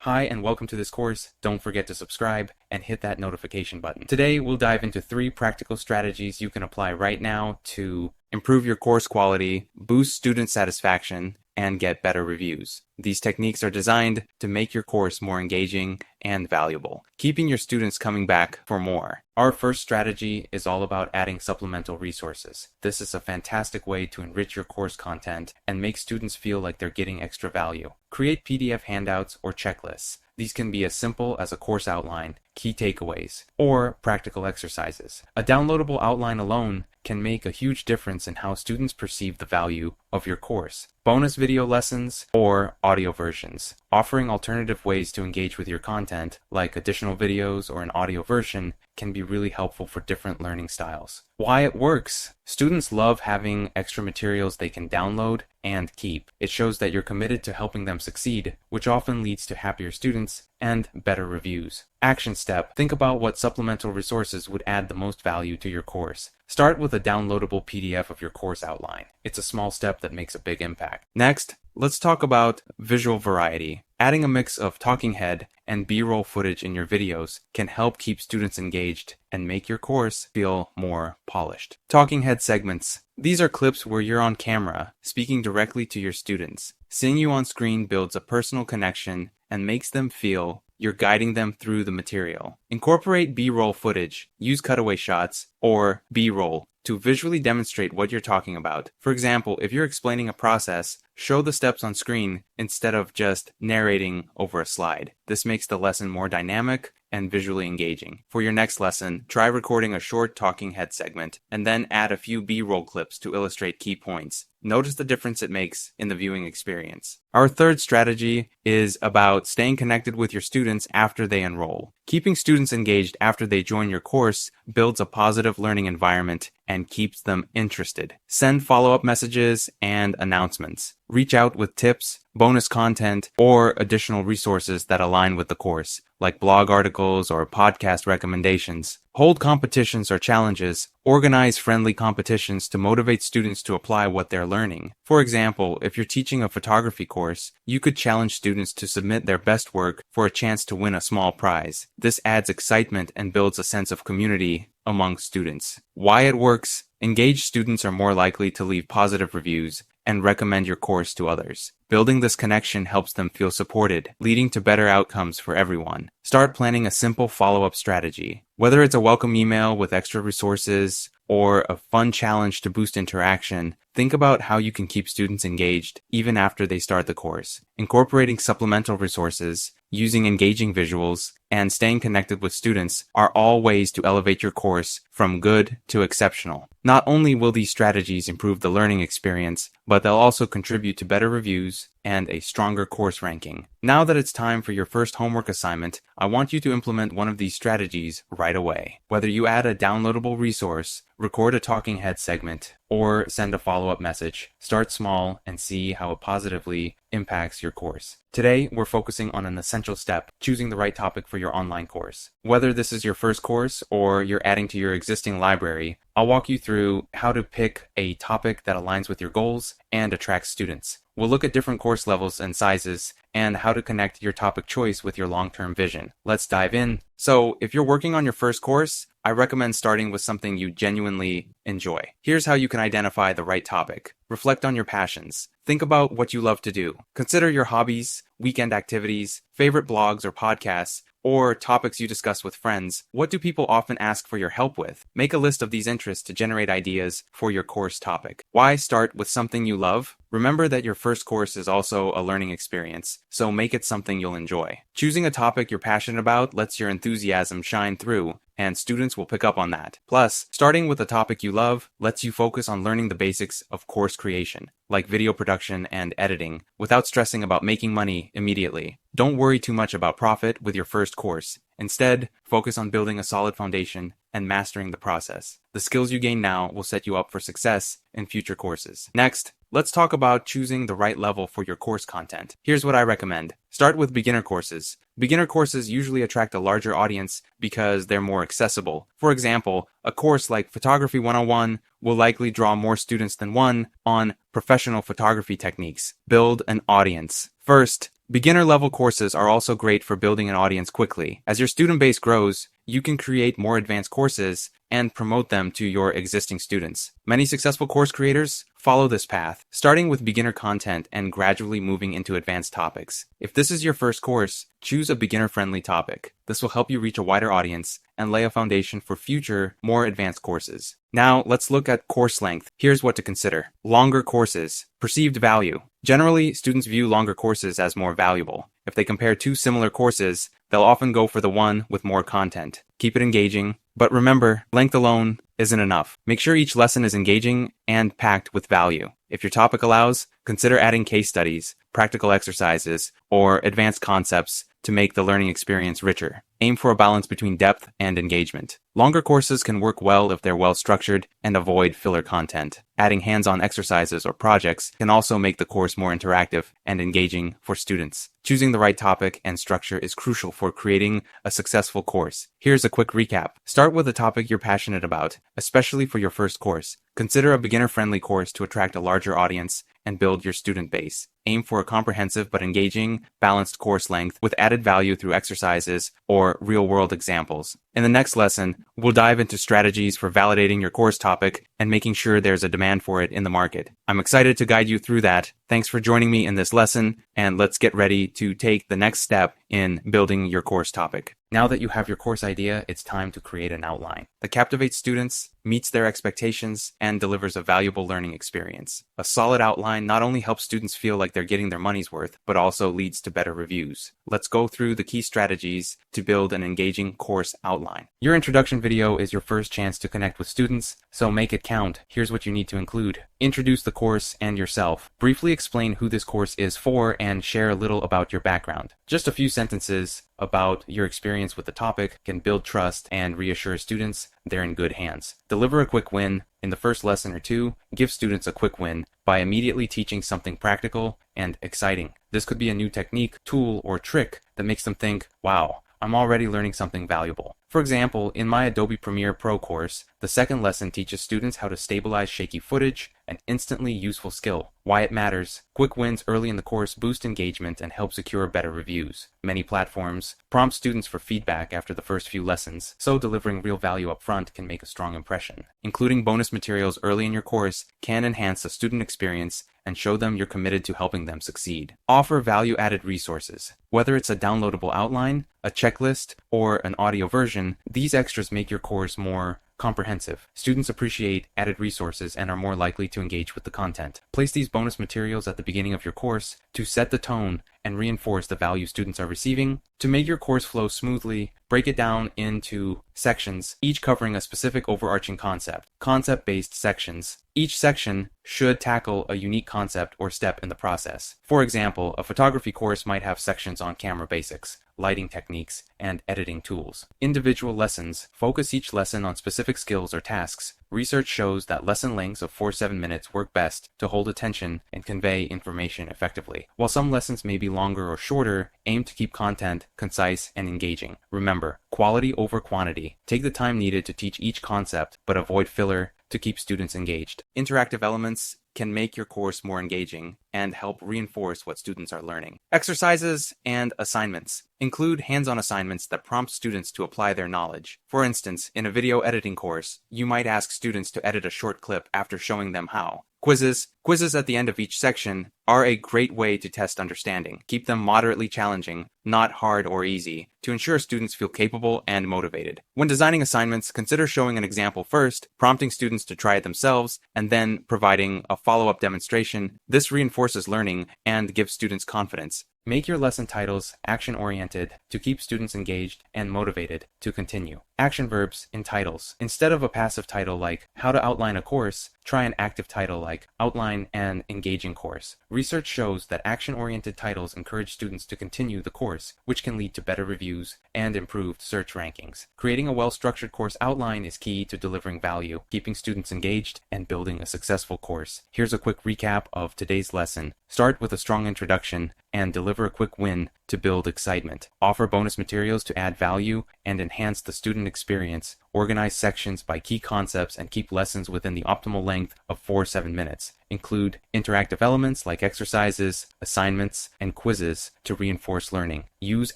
Hi and welcome to this course. Don't forget to subscribe and hit that notification button. Today we'll dive into 3 practical strategies you can apply right now to improve your course quality, boost student satisfaction, and get better reviews. These techniques are designed to make your course more engaging and valuable, keeping your students coming back for more. Our first strategy is all about adding supplemental resources. This is a fantastic way to enrich your course content and make students feel like they're getting extra value. Create PDF handouts or checklists. These can be as simple as a course outline, key takeaways, or practical exercises. A downloadable outline alone can make a huge difference in how students perceive the value of your course. Bonus video lessons or audio versions. Offering alternative ways to engage with your content, like additional videos or an audio version, can be really helpful for different learning styles. Why it works. Students love having extra materials they can download and keep. It shows that you're committed to helping them succeed, which often leads to happier students and better reviews. Action step. Think about what supplemental resources would add the most value to your course. Start with a downloadable PDF of your course outline. It's a small step that makes a big impact. Next, let's talk about visual variety. Adding a mix of talking head and B-roll footage in your videos can help keep students engaged and make your course feel more polished. Talking head segments. These are clips where you're on camera, speaking directly to your students. Seeing you on screen builds a personal connection and makes them feel you're guiding them through the material. Incorporate B-roll footage. Use cutaway shots or B-roll to visually demonstrate what you're talking about. For example, if you're explaining a process, show the steps on screen instead of just narrating over a slide. This makes the lesson more dynamic and visually engaging. For your next lesson, try recording a short talking head segment and then add a few B-roll clips to illustrate key points. Notice the difference it makes in the viewing experience. Our third strategy is about staying connected with your students after they enroll. Keeping students engaged after they join your course builds a positive learning environment and keeps them interested. Send follow-up messages and announcements. Reach out with tips, bonus content, or additional resources that align with the course, like blog articles or podcast recommendations. Hold competitions or challenges. Organize friendly competitions to motivate students to apply what they're learning. For example, if you're teaching a photography course, you could challenge students to submit their best work for a chance to win a small prize. This adds excitement and builds a sense of community among students. Why it works. Engaged students are more likely to leave positive reviews and recommend your course to others. Building this connection helps them feel supported, leading to better outcomes for everyone. Start planning a simple follow-up strategy. Whether it's a welcome email with extra resources or a fun challenge to boost interaction, think about how you can keep students engaged even after they start the course. Incorporating supplemental resources, using engaging visuals, and staying connected with students are all ways to elevate your course from good to exceptional. Not only will these strategies improve the learning experience, but they'll also contribute to better reviews and a stronger course ranking. Now that it's time for your first homework assignment, I want you to implement one of these strategies right away. Whether you add a downloadable resource, record a talking head segment, or send a follow-up message, start small and see how it positively impacts your course. Today, we're focusing on an essential step, choosing the right topic for your online course. Whether this is your first course or you're adding to your existing library, I'll walk you through how to pick a topic that aligns with your goals and attracts students. We'll look at different course levels and sizes and how to connect your topic choice with your long-term vision. Let's dive in. So, if you're working on your first course, I recommend starting with something you genuinely enjoy. Here's how you can identify the right topic. Reflect on your passions. Think about what you love to do. Consider your hobbies, weekend activities, favorite blogs or podcasts, or topics you discuss with friends. What do people often ask for your help with? Make a list of these interests to generate ideas for your course topic. Why start with something you love? Remember that your first course is also a learning experience, so make it something you'll enjoy. Choosing a topic you're passionate about lets your enthusiasm shine through, and students will pick up on that. Plus, starting with a topic you love lets you focus on learning the basics of course creation, like video production and editing, without stressing about making money immediately. Don't worry too much about profit with your first course. Instead, focus on building a solid foundation and mastering the process. The skills you gain now will set you up for success in future courses. Next, let's talk about choosing the right level for your course content. Here's what I recommend. Start with beginner courses. Beginner courses usually attract a larger audience because they're more accessible. For example, a course like Photography 101 will likely draw more students than one on professional photography techniques. Build an audience. First, Beginner-level courses are also great for building an audience quickly. As your student base grows, you can create more advanced courses and promote them to your existing students. Many successful course creators follow this path, starting with beginner content and gradually moving into advanced topics. If this is your first course, choose a beginner-friendly topic. This will help you reach a wider audience and lay a foundation for future, more advanced courses. Now, let's look at course length. Here's what to consider. Longer courses. Perceived value. Generally, students view longer courses as more valuable. If they compare two similar courses, they'll often go for the one with more content. Keep it engaging, but remember, length alone isn't enough. Make sure each lesson is engaging and packed with value. If your topic allows, consider adding case studies, practical exercises, or advanced concepts to make the learning experience richer. Aim for a balance between depth and engagement. Longer courses can work well if they're well structured and avoid filler content. Adding hands-on exercises or projects can also make the course more interactive and engaging for students. Choosing the right topic and structure is crucial for creating a successful course. Here's a quick recap. Start with a topic you're passionate about, especially for your first course. Consider a beginner-friendly course to attract a larger audience and build your student base. Aim for a comprehensive but engaging, balanced course length with added value through exercises or real-world examples. In the next lesson, we'll dive into strategies for validating your course topic and making sure there's a demand for it in the market. I'm excited to guide you through that. Thanks for joining me in this lesson, and let's get ready to take the next step in building your course topic. Now that you have your course idea, it's time to create an outline that captivates students, meets their expectations, and delivers a valuable learning experience. A solid outline not only helps students feel like they're getting their money's worth, but also leads to better reviews. Let's go through the key strategies to build an engaging course outline. Your introduction video is your first chance to connect with students, so make it count. Here's what you need to include. Introduce the course and yourself. Briefly explain who this course is for and share a little about your background. Just a few sentences about your experience with the topic can build trust and reassure students they're in good hands. Deliver a quick win. In the first lesson or two, give students a quick win by immediately teaching something practical and exciting. This could be a new technique, tool, or trick that makes them think, wow, I'm already learning something valuable. For example, in my Adobe Premiere Pro course, the second lesson teaches students how to stabilize shaky footage, an instantly useful skill. Why it matters. Quick wins early in the course boost engagement and help secure better reviews. Many platforms prompt students for feedback after the first few lessons, so delivering real value up front can make a strong impression. Including bonus materials early in your course can enhance the student experience and show them you're committed to helping them succeed. Offer value-added resources. Whether it's a downloadable outline, a checklist, or an audio version, these extras make your course more comprehensive. Students appreciate added resources and are more likely to engage with the content. Place these bonus materials at the beginning of your course to set the tone and reinforce the value students are receiving. To make your course flow smoothly, break it down into sections, each covering a specific overarching concept. Concept-based sections. Each section should tackle a unique concept or step in the process. For example, a photography course might have sections on camera basics, lighting techniques, and editing tools. Individual lessons. Focus each lesson on specific skills or tasks. Research shows that lesson lengths of 4-7 minutes work best to hold attention and convey information effectively. While some lessons may be longer or shorter, aim to keep content concise and engaging. Remember, quality over quantity. Take the time needed to teach each concept, but avoid filler to keep students engaged. Interactive elements can make your course more engaging and help reinforce what students are learning. Exercises and assignments. Include hands-on assignments that prompt students to apply their knowledge. For instance, in a video editing course, you might ask students to edit a short clip after showing them how. Quizzes at the end of each section are a great way to test understanding. Keep them moderately challenging, not hard or easy, to ensure students feel capable and motivated. When designing assignments, consider showing an example first, prompting students to try it themselves, and then providing a follow-up demonstration. This reinforces learning and gives students confidence. Make your lesson titles action-oriented to keep students engaged and motivated to continue. Action verbs in titles. Instead of a passive title like How to Outline a Course, try an active title like Outline an Engaging Course. Research shows that action-oriented titles encourage students to continue the course, which can lead to better reviews and improved search rankings. Creating a well-structured course outline is key to delivering value, keeping students engaged, and building a successful course. Here's a quick recap of today's lesson. Start with a strong introduction, and deliver a quick win to build excitement. Offer bonus materials to add value and enhance the student experience. Organize sections by key concepts and keep lessons within the optimal length of 4-7 minutes. Include interactive elements like exercises, assignments, and quizzes to reinforce learning. Use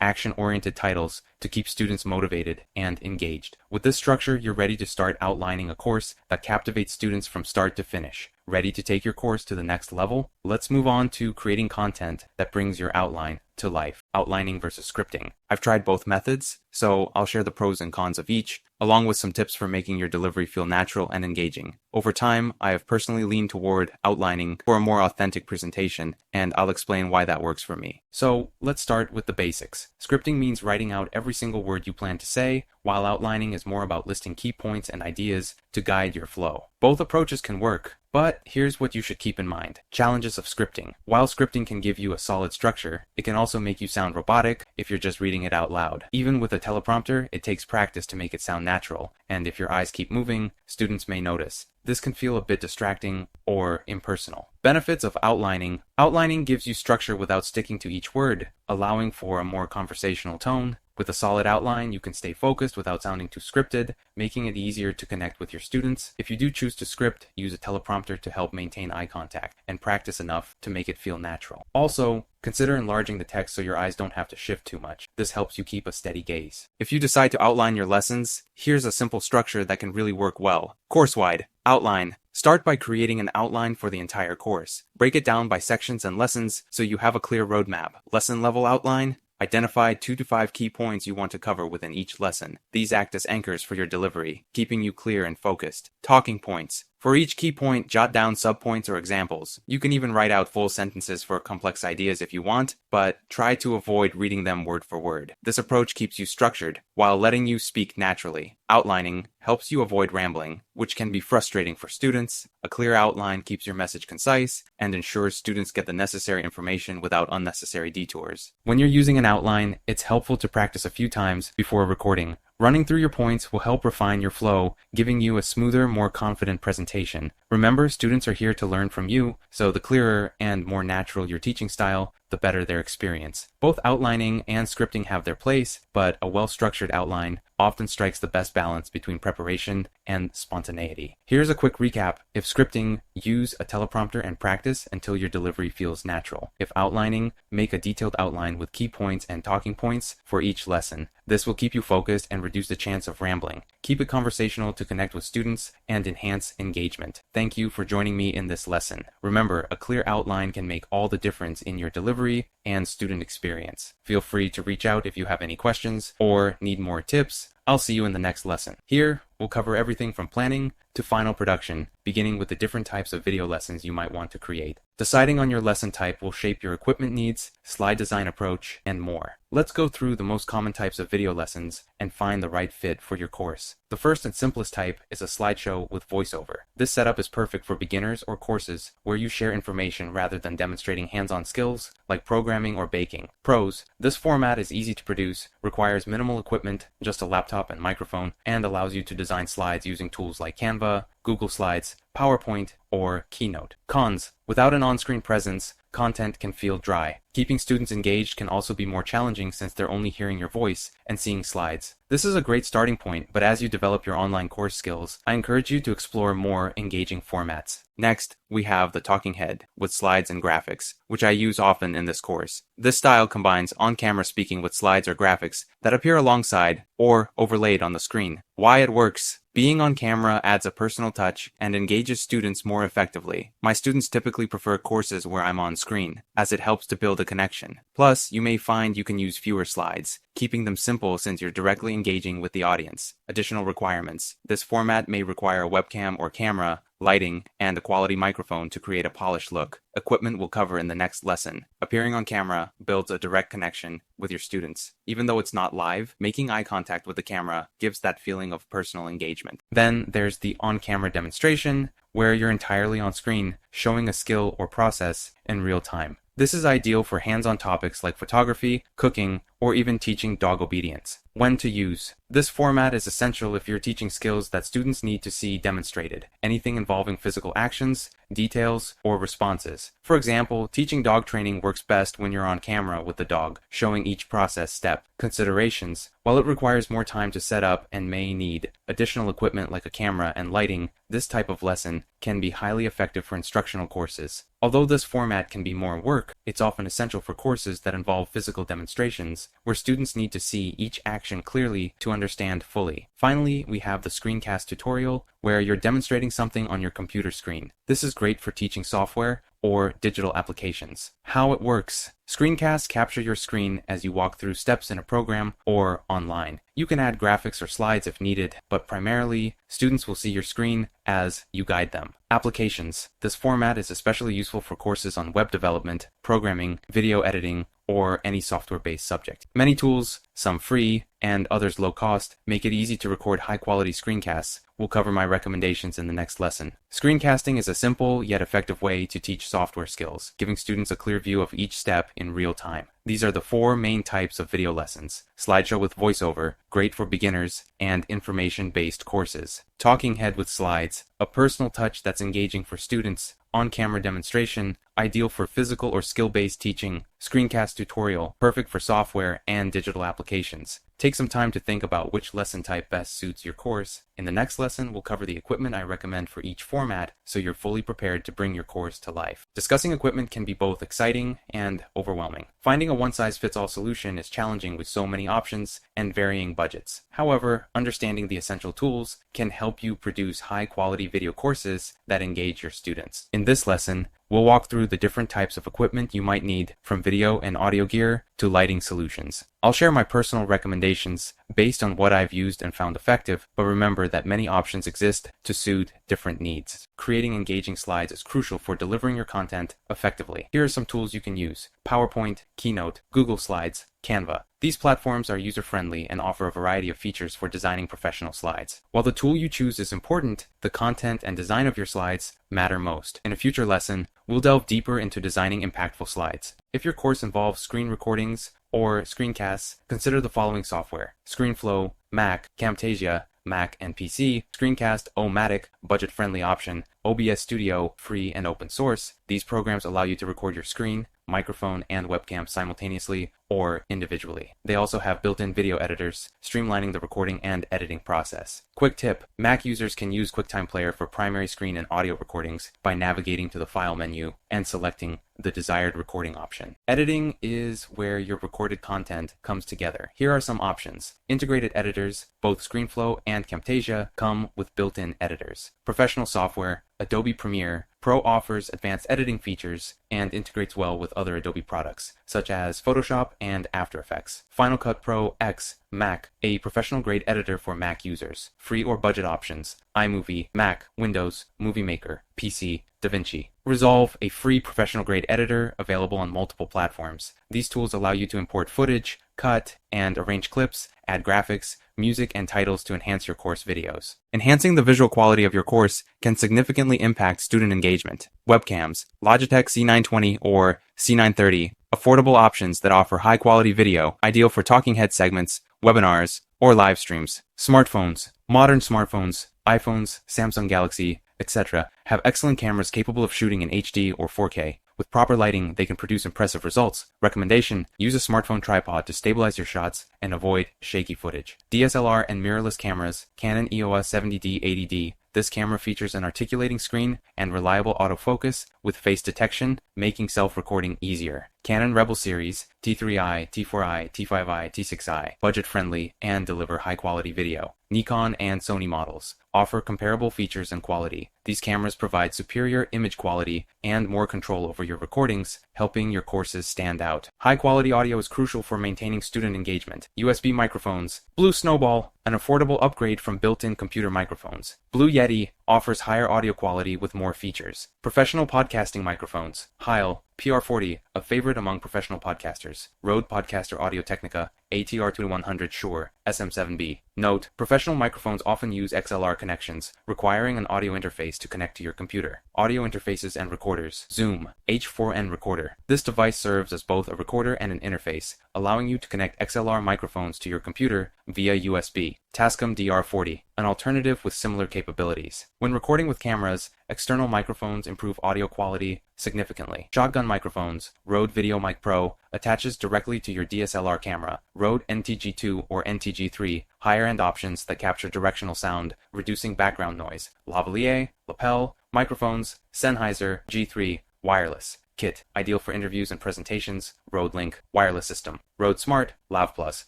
action-oriented titles to keep students motivated and engaged. With this structure, you're ready to start outlining a course that captivates students from start to finish. Ready to take your course to the next level? Let's move on to creating content that brings your outline to life. Outlining versus scripting. I've tried both methods, so I'll share the pros and cons of each, along with some tips for making your delivery feel natural and engaging. Over time, I have personally leaned toward outlining for a more authentic presentation, and I'll explain why that works for me. So let's start with the basics. Scripting means writing out every single word you plan to say, while outlining is more about listing key points and ideas to guide your flow. Both approaches can work, but here's what you should keep in mind. Challenges of scripting. While scripting can give you a solid structure, it can also make you sound robotic if you're just reading it out loud. Even with a teleprompter, it takes practice to make it sound natural, and if your eyes keep moving, students may notice. This can feel a bit distracting or impersonal. Benefits of outlining. Outlining gives you structure without sticking to each word, allowing for a more conversational tone. With a solid outline, you can stay focused without sounding too scripted, making it easier to connect with your students. If you do choose to script, use a teleprompter to help maintain eye contact and practice enough to make it feel natural. Also, consider enlarging the text so your eyes don't have to shift too much. This helps you keep a steady gaze. If you decide to outline your lessons, here's a simple structure that can really work well. Course-wide. Outline. Start by creating an outline for the entire course. Break it down by sections and lessons so you have a clear roadmap. Lesson level outline. Identify 2 to 5 key points you want to cover within each lesson. These act as anchors for your delivery, keeping you clear and focused. Talking points. For each key point, jot down subpoints or examples. You can even write out full sentences for complex ideas if you want, but try to avoid reading them word for word. This approach keeps you structured while letting you speak naturally. Outlining helps you avoid rambling, which can be frustrating for students. A clear outline keeps your message concise and ensures students get the necessary information without unnecessary detours. When you're using an outline, it's helpful to practice a few times before recording. Running through your points will help refine your flow, giving you a smoother, more confident presentation. Remember, students are here to learn from you, so the clearer and more natural your teaching style, the better their experience. Both outlining and scripting have their place, but a well-structured outline often strikes the best balance between preparation and spontaneity. Here's a quick recap. If scripting, use a teleprompter and practice until your delivery feels natural. If outlining, make a detailed outline with key points and talking points for each lesson. This will keep you focused and reduce the chance of rambling. Keep it conversational to connect with students and enhance engagement. Thank you for joining me in this lesson. Remember, a clear outline can make all the difference in your delivery and student experience. Feel free to reach out if you have any questions or need more tips. I'll see you in the next lesson. Here, we'll cover everything from planning to final production, beginning with the different types of video lessons you might want to create. Deciding on your lesson type will shape your equipment needs, slide design approach, and more. Let's go through the most common types of video lessons and find the right fit for your course. The first and simplest type is a slideshow with voiceover. This setup is perfect for beginners or courses where you share information rather than demonstrating hands-on skills like programming or baking. Pros: this format is easy to produce, requires minimal equipment, just a laptop and microphone, and allows you to design slides using tools like Canva, Google Slides, PowerPoint, or Keynote. Cons: without an on-screen presence, content can feel dry. Keeping students engaged can also be more challenging since they're only hearing your voice and seeing slides. This is a great starting point, but as you develop your online course skills, I encourage you to explore more engaging formats. Next, we have the talking head with slides and graphics, which I use often in this course. This style combines on-camera speaking with slides or graphics that appear alongside or overlaid on the screen. Why it works: being on camera adds a personal touch and engages students more effectively. My students typically prefer courses where I'm on screen, as it helps to build a connection. Plus, you may find you can use fewer slides, keeping them simple since you're directly engaging with the audience. Additional requirements: this format may require a webcam or camera, lighting, and a quality microphone to create a polished look. Equipment we'll cover in the next lesson. Appearing on camera builds a direct connection with your students. Even though it's not live, making eye contact with the camera gives that feeling of personal engagement. Then there's the on-camera demonstration, where you're entirely on screen, showing a skill or process in real time. This is ideal for hands-on topics like photography, cooking, or even teaching dog obedience. When to use. This format is essential if you're teaching skills that students need to see demonstrated, anything involving physical actions, details, or responses. For example, teaching dog training works best when you're on camera with the dog, showing each process step. Considerations. While it requires more time to set up and may need additional equipment like a camera and lighting, this type of lesson can be highly effective for instructional courses. Although this format can be more work, it's often essential for courses that involve physical demonstrations, where students need to see each action clearly to understand fully. Finally, we have the screencast tutorial, where you're demonstrating something on your computer screen. This is great for teaching software or digital applications. How it works. Screencasts capture your screen as you walk through steps in a program or online. You can add graphics or slides if needed, but primarily, students will see your screen as you guide them. Applications. This format is especially useful for courses on web development, programming, video editing, or any software-based subject. Many tools, some free and others low cost, make it easy to record high-quality screencasts. We'll cover my recommendations in the next lesson. Screencasting is a simple yet effective way to teach software skills, giving students a clear view of each step in real time. These are the 4 main types of video lessons: slideshow with voiceover, great for beginners, and information-based courses; talking head with slides, a personal touch that's engaging for students; on-camera demonstration, ideal for physical or skill-based teaching; screencast tutorial, perfect for software and digital applications. Take some time to think about which lesson type best suits your course. In the next lesson, we'll cover the equipment I recommend for each format so you're fully prepared to bring your course to life. Discussing equipment can be both exciting and overwhelming. Finding a one-size-fits-all solution is challenging with so many options and varying budgets. However, understanding the essential tools can help you produce high-quality video courses that engage your students. In this lesson, we'll walk through the different types of equipment you might need, from video and audio gear to lighting solutions. I'll share my personal recommendations based on what I've used and found effective, but remember that many options exist to suit different needs. Creating engaging slides is crucial for delivering your content effectively. Here are some tools you can use: PowerPoint, Keynote, Google Slides, Canva. These platforms are user-friendly and offer a variety of features for designing professional slides. While the tool you choose is important, the content and design of your slides matter most. In a future lesson, we'll delve deeper into designing impactful slides. If your course involves screen recordings or screencasts, consider the following software: ScreenFlow, Mac; Camtasia, Mac and PC; Screencast-O-Matic, budget-friendly option; OBS Studio, free and open source. These programs allow you to record your screen, microphone, and webcam simultaneously or individually. They also have built-in video editors, streamlining the recording and editing process. Quick tip: Mac users can use QuickTime Player for primary screen and audio recordings by navigating to the File menu and selecting the desired recording option. Editing is where your recorded content comes together. Here are some options. Integrated editors: both ScreenFlow and Camtasia come with built-in editors. Professional software: Adobe Premiere Pro offers advanced editing features and integrates well with other Adobe products, such as Photoshop and After Effects. Final Cut Pro X Mac, a professional-grade editor for Mac users. Free or budget options: iMovie, Mac, Windows, Movie Maker, PC, DaVinci. Resolve, a free professional-grade editor available on multiple platforms. These tools allow you to import footage, cut and arrange clips, add graphics, music, and titles to enhance your course videos. Enhancing the visual quality of your course can significantly impact student engagement. Webcams: Logitech C920 or C930, affordable options that offer high-quality video, ideal for talking head segments, webinars, or live streams. Smartphones: modern smartphones, iPhones, Samsung Galaxy, etc., have excellent cameras capable of shooting in HD or 4K. With proper lighting, they can produce impressive results. Recommendation: use a smartphone tripod to stabilize your shots and avoid shaky footage. DSLR and mirrorless cameras: Canon EOS 70D 80D. This camera features an articulating screen and reliable autofocus with face detection, making self-recording easier. Canon Rebel Series, T3i, T4i, T5i, T6i, budget-friendly and deliver high-quality video. Nikon and Sony models offer comparable features and quality. These cameras provide superior image quality and more control over your recordings, helping your courses stand out. High-quality audio is crucial for maintaining student engagement. USB microphones: Blue Snowball, an affordable upgrade from built-in computer microphones. Blue Yeti offers higher audio quality with more features. Professional podcasting microphones: Heil PR40, a favorite among professional podcasters. Rode Podcaster Audio Technica ATR2100 Shure SM7B. Note: professional microphones often use XLR connections, requiring an audio interface to connect to your computer. Audio interfaces and recorders. Zoom H4n recorder. This device serves as both a recorder and an interface, allowing you to connect XLR microphones to your computer via USB. Tascam DR40, an alternative with similar capabilities. When recording with cameras, external microphones improve audio quality significantly. Shotgun microphones. Rode VideoMic Pro attaches directly to your DSLR camera. Rode NTG2 or NTG3, higher-end options that capture directional sound, reducing background noise. Lavalier, lapel, microphones, Sennheiser G3, wireless. Kit, ideal for interviews and presentations. Rode Link, wireless system. Rode Smart, Lav Plus,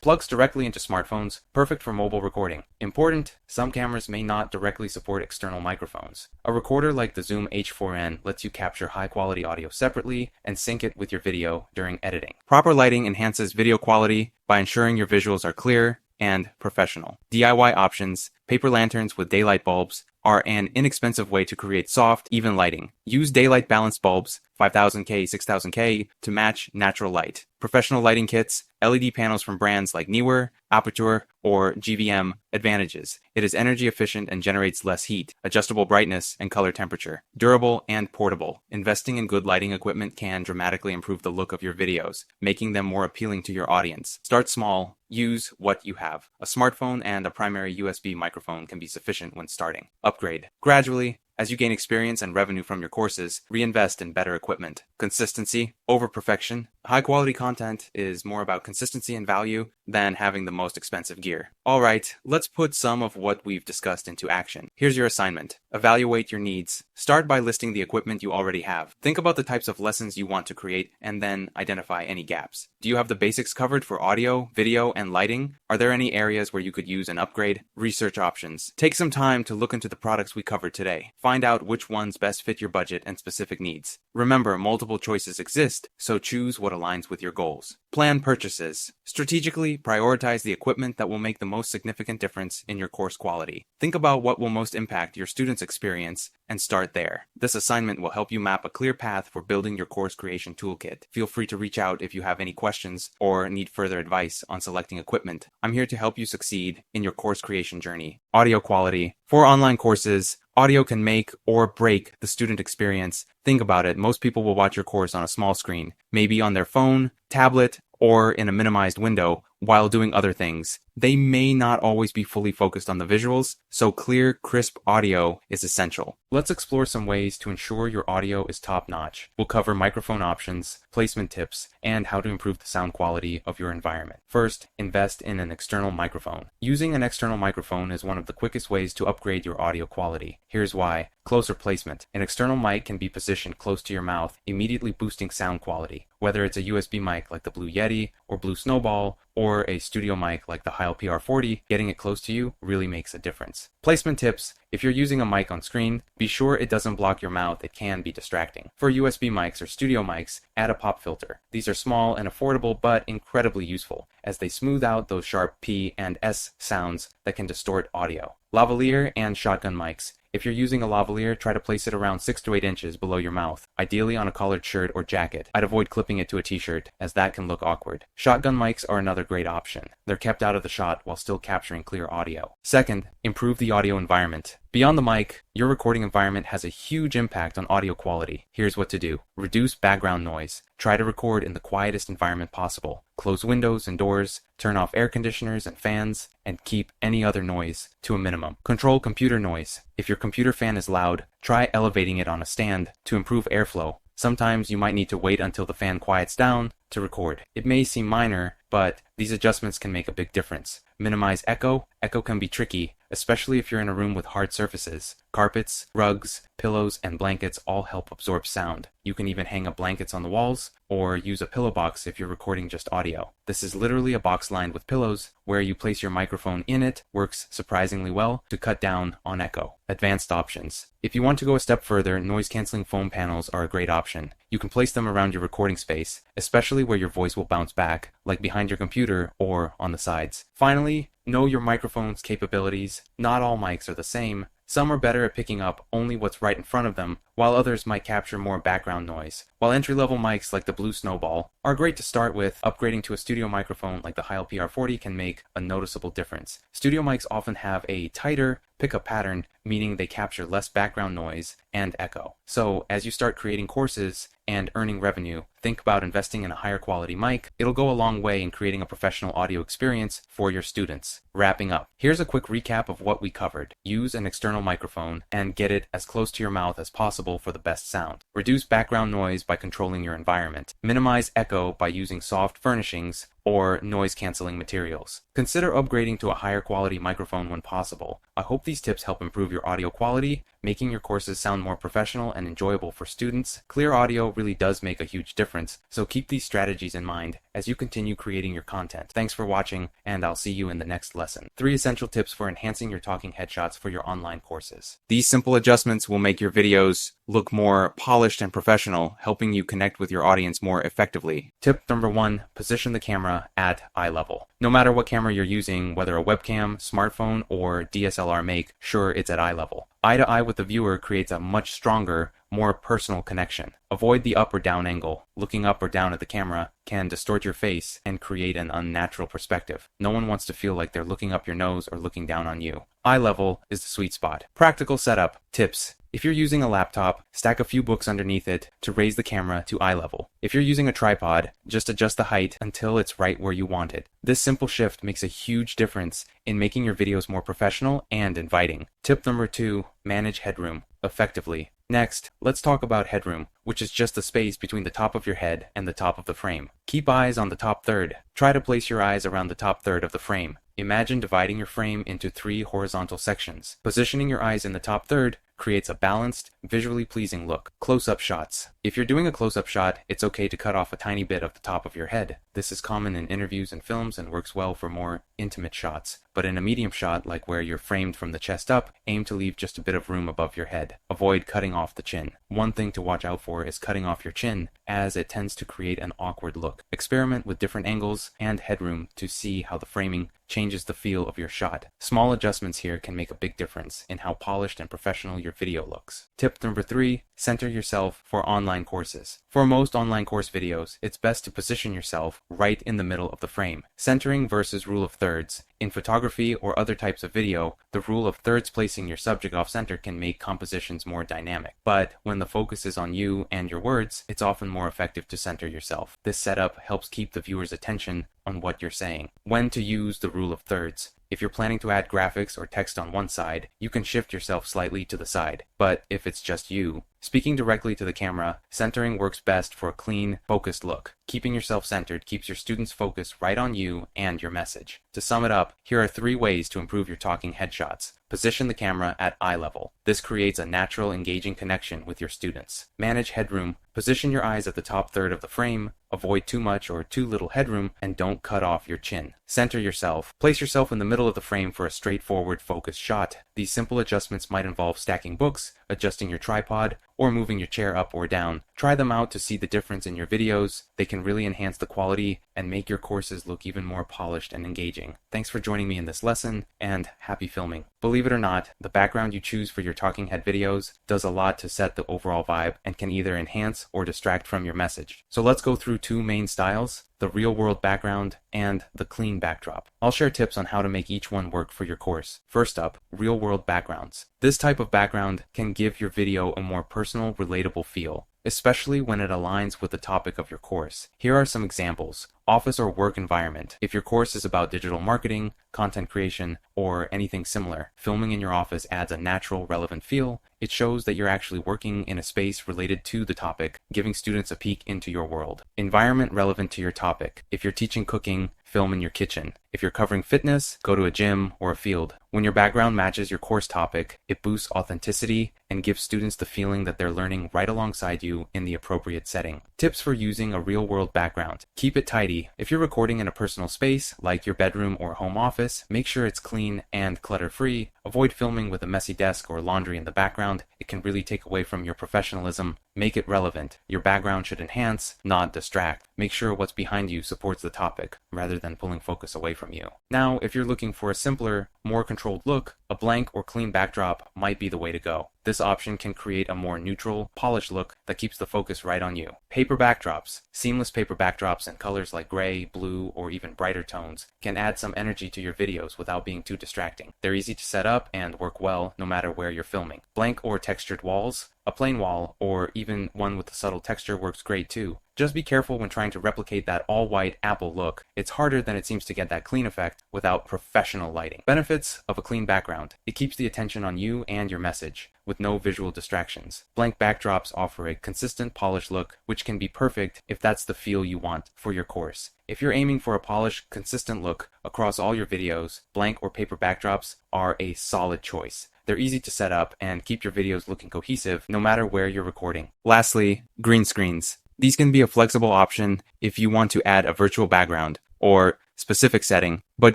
plugs directly into smartphones, perfect for mobile recording. Important, some cameras may not directly support external microphones. A recorder like the Zoom H4n lets you capture high-quality audio separately and sync it with your video during editing. Proper lighting enhances video quality by ensuring your visuals are clear and professional. DIY options, paper lanterns with daylight bulbs, are an inexpensive way to create soft, even lighting. Use daylight balanced bulbs, 5000K, 6000K, to match natural light. Professional lighting kits, LED panels from brands like Neewer, Aperture, or GVM. Advantages: it is energy efficient and generates less heat, adjustable brightness and color temperature, durable and portable. Investing in good lighting equipment can dramatically improve the look of your videos, making them more appealing to your audience. Start small, use what you have. A smartphone and a primary USB microphone can be sufficient when starting. Upgrade gradually. As you gain experience and revenue from your courses, reinvest in better equipment. Consistency over perfection. High-quality content is more about consistency and value than having the most expensive gear. Alright, let's put some of what we've discussed into action. Here's your assignment. Evaluate your needs. Start by listing the equipment you already have. Think about the types of lessons you want to create and then identify any gaps. Do you have the basics covered for audio, video, and lighting? Are there any areas where you could use an upgrade? Research options. Take some time to look into the products we covered today. Find out which ones best fit your budget and specific needs. Remember, multiple choices exist, so choose what aligns with your goals. Plan purchases. Strategically prioritize the equipment that will make the most significant difference in your course quality. Think about what will most impact your students' experience and start there. This assignment will help you map a clear path for building your course creation toolkit. Feel free to reach out if you have any questions or need further advice on selecting equipment. I'm here to help you succeed in your course creation journey. Audio quality. For online courses, audio can make or break the student experience. Think about it. Most people will watch your course on a small screen, maybe on their phone, tablet, or in a minimized window while doing other things. They may not always be fully focused on the visuals, so clear, crisp audio is essential. Let's explore some ways to ensure your audio is top-notch. We'll cover microphone options, placement tips, and how to improve the sound quality of your environment. First, invest in an external microphone. Using an external microphone is one of the quickest ways to upgrade your audio quality. Here's why. Closer placement. An external mic can be positioned close to your mouth, immediately boosting sound quality. Whether it's a USB mic like the Blue Yeti or Blue Snowball, or a studio mic like the Heil PR40, getting it close to you really makes a difference. Placement tips. If you're using a mic on screen, be sure it doesn't block your mouth. It can be distracting. For USB mics or studio mics, add a pop filter. These are small and affordable but incredibly useful, as they smooth out those sharp P and S sounds that can distort audio. Lavalier and shotgun mics. If you're using a lavalier, try to place it around 6 to 8 inches below your mouth, ideally on a collared shirt or jacket. I'd avoid clipping it to a t-shirt, as that can look awkward. Shotgun mics are another great option. They're kept out of the shot while still capturing clear audio. Second, improve the audio environment. Beyond the mic, your recording environment has a huge impact on audio quality. Here's what to do. Reduce background noise. Try to record in the quietest environment possible. Close windows and doors, turn off air conditioners and fans, and keep any other noise to a minimum. Control computer noise. If your computer fan is loud, try elevating it on a stand to improve airflow. Sometimes you might need to wait until the fan quiets down to record. It may seem minor, but these adjustments can make a big difference. Minimize echo. Echo can be tricky, especially if you're in a room with hard surfaces. Carpets, rugs, pillows, and blankets all help absorb sound. You can even hang up blankets on the walls or use a pillow box if you're recording just audio. This is literally a box lined with pillows. Where you place your microphone in it works surprisingly well to cut down on echo. Advanced options. If you want to go a step further, noise-canceling foam panels are a great option. You can place them around your recording space, especially where your voice will bounce back, like behind your computer or on the sides. Finally, know your microphone's capabilities. Not all mics are the same. Some are better at picking up only what's right in front of them, while others might capture more background noise. While entry-level mics like the Blue Snowball are great to start with, upgrading to a studio microphone like the Heil PR40 can make a noticeable difference. Studio mics often have a tighter pickup pattern, meaning they capture less background noise and echo. So as you start creating courses and earning revenue, think about investing in a higher quality mic. It'll go a long way in creating a professional audio experience for your students. Wrapping up, here's a quick recap of what we covered. Use an external microphone and get it as close to your mouth as possible for the best sound. Reduce background noise by controlling your environment. Minimize echo by using soft furnishings or noise-canceling materials. Consider upgrading to a higher quality microphone when possible. I hope these tips help improve your audio quality, making your courses sound more professional and enjoyable for students. Clear audio really does make a huge difference, so keep these strategies in mind as you continue creating your content. Thanks for watching, and I'll see you in the next lesson. 3 essential tips for enhancing your talking headshots for your online courses. These simple adjustments will make your videos look more polished and professional, helping you connect with your audience more effectively. Tip number 1, position the camera at eye level. No matter what camera you're using, whether a webcam, smartphone, or DSLR make sure it's at eye level. Eye to eye with the viewer creates a much stronger, more personal connection. Avoid the up or down angle. Looking up or down at the camera can distort your face and create an unnatural perspective. No one wants to feel like they're looking up your nose or looking down on you. Eye level is the sweet spot. Practical setup. Tips. If you're using a laptop, stack a few books underneath it to raise the camera to eye level. If you're using a tripod, just adjust the height until it's right where you want it. This simple shift makes a huge difference in making your videos more professional and inviting. Tip number 2, manage headroom effectively. Next, let's talk about headroom, which is just the space between the top of your head and the top of the frame. Keep eyes on the top third. Try to place your eyes around the top third of the frame. Imagine dividing your frame into 3 horizontal sections. Positioning your eyes in the top third creates a balanced, visually pleasing look. Close-up shots. If you're doing a close-up shot, it's okay to cut off a tiny bit of the top of your head. This is common in interviews and films and works well for more intimate shots. But in a medium shot, like where you're framed from the chest up, aim to leave just a bit of room above your head. Avoid cutting off the chin. One thing to watch out for is cutting off your chin, as it tends to create an awkward look. Experiment with different angles and headroom to see how the framing changes the feel of your shot. Small adjustments here can make a big difference in how polished and professional your video looks. Tip number 3, center yourself for online courses. For most online course videos, it's best to position yourself right in the middle of the frame. Centering versus rule of thirds. In photography or other types of video, the rule of thirds placing your subject off center can make compositions more dynamic. But when the focus is on you and your words, it's often more effective to center yourself. This setup helps keep the viewer's attention on what you're saying. When to use the rule of thirds. If you're planning to add graphics or text on one side, you can shift yourself slightly to the side. But if it's just you, speaking directly to the camera, centering works best for a clean, focused look. Keeping yourself centered keeps your students focused right on you and your message. To sum it up, here are 3 ways to improve your talking headshots. Position the camera at eye level. This creates a natural, engaging connection with your students. Manage headroom. Position your eyes at the top third of the frame. Avoid too much or too little headroom, and don't cut off your chin. Center yourself. Place yourself in the middle of the frame for a straightforward, focused shot. These simple adjustments might involve stacking books, adjusting your tripod, or moving your chair up or down. Try them out to see the difference in your videos. They can really enhance the quality and make your courses look even more polished and engaging. Thanks for joining me in this lesson, and happy filming. Believe it or not, the background you choose for your talking head videos does a lot to set the overall vibe and can either enhance or distract from your message. So let's go through 2 main styles: the real-world background and the clean backdrop. I'll share tips on how to make each one work for your course. First up, real-world backgrounds. This type of background can give your video a more personal, relatable feel, especially when it aligns with the topic of your course. Here are some examples. Office or work environment. If your course is about digital marketing, content creation, or anything similar, filming in your office adds a natural, relevant feel. It shows that you're actually working in a space related to the topic, giving students a peek into your world. Environment relevant to your topic. If you're teaching cooking, film in your kitchen. If you're covering fitness, go to a gym or a field. When your background matches your course topic, it boosts authenticity and gives students the feeling that they're learning right alongside you in the appropriate setting. Tips for using a real-world background. Keep it tidy. If you're recording in a personal space, like your bedroom or home office, make sure it's clean and clutter-free. Avoid filming with a messy desk or laundry in the background. It can really take away from your professionalism. Make it relevant. Your background should enhance, not distract. Make sure what's behind you supports the topic, rather than pulling focus away from you. Now, if you're looking for a simpler, more controlled look, a blank or clean backdrop might be the way to go. This option can create a more neutral, polished look that keeps the focus right on you. Paper backdrops. Seamless paper backdrops in colors like gray, blue, or even brighter tones can add some energy to your videos without being too distracting. They're easy to set up and work well no matter where you're filming. Blank or textured walls. A plain wall, or even one with a subtle texture, works great too. Just be careful when trying to replicate that all-white Apple look. It's harder than it seems to get that clean effect without professional lighting. Benefits of a clean background. It keeps the attention on you and your message, with no visual distractions. Blank backdrops offer a consistent, polished look, which can be perfect if that's the feel you want for your course. If you're aiming for a polished, consistent look across all your videos, blank or paper backdrops are a solid choice. They're easy to set up and keep your videos looking cohesive no matter where you're recording. Lastly, green screens. These can be a flexible option if you want to add a virtual background or specific setting, but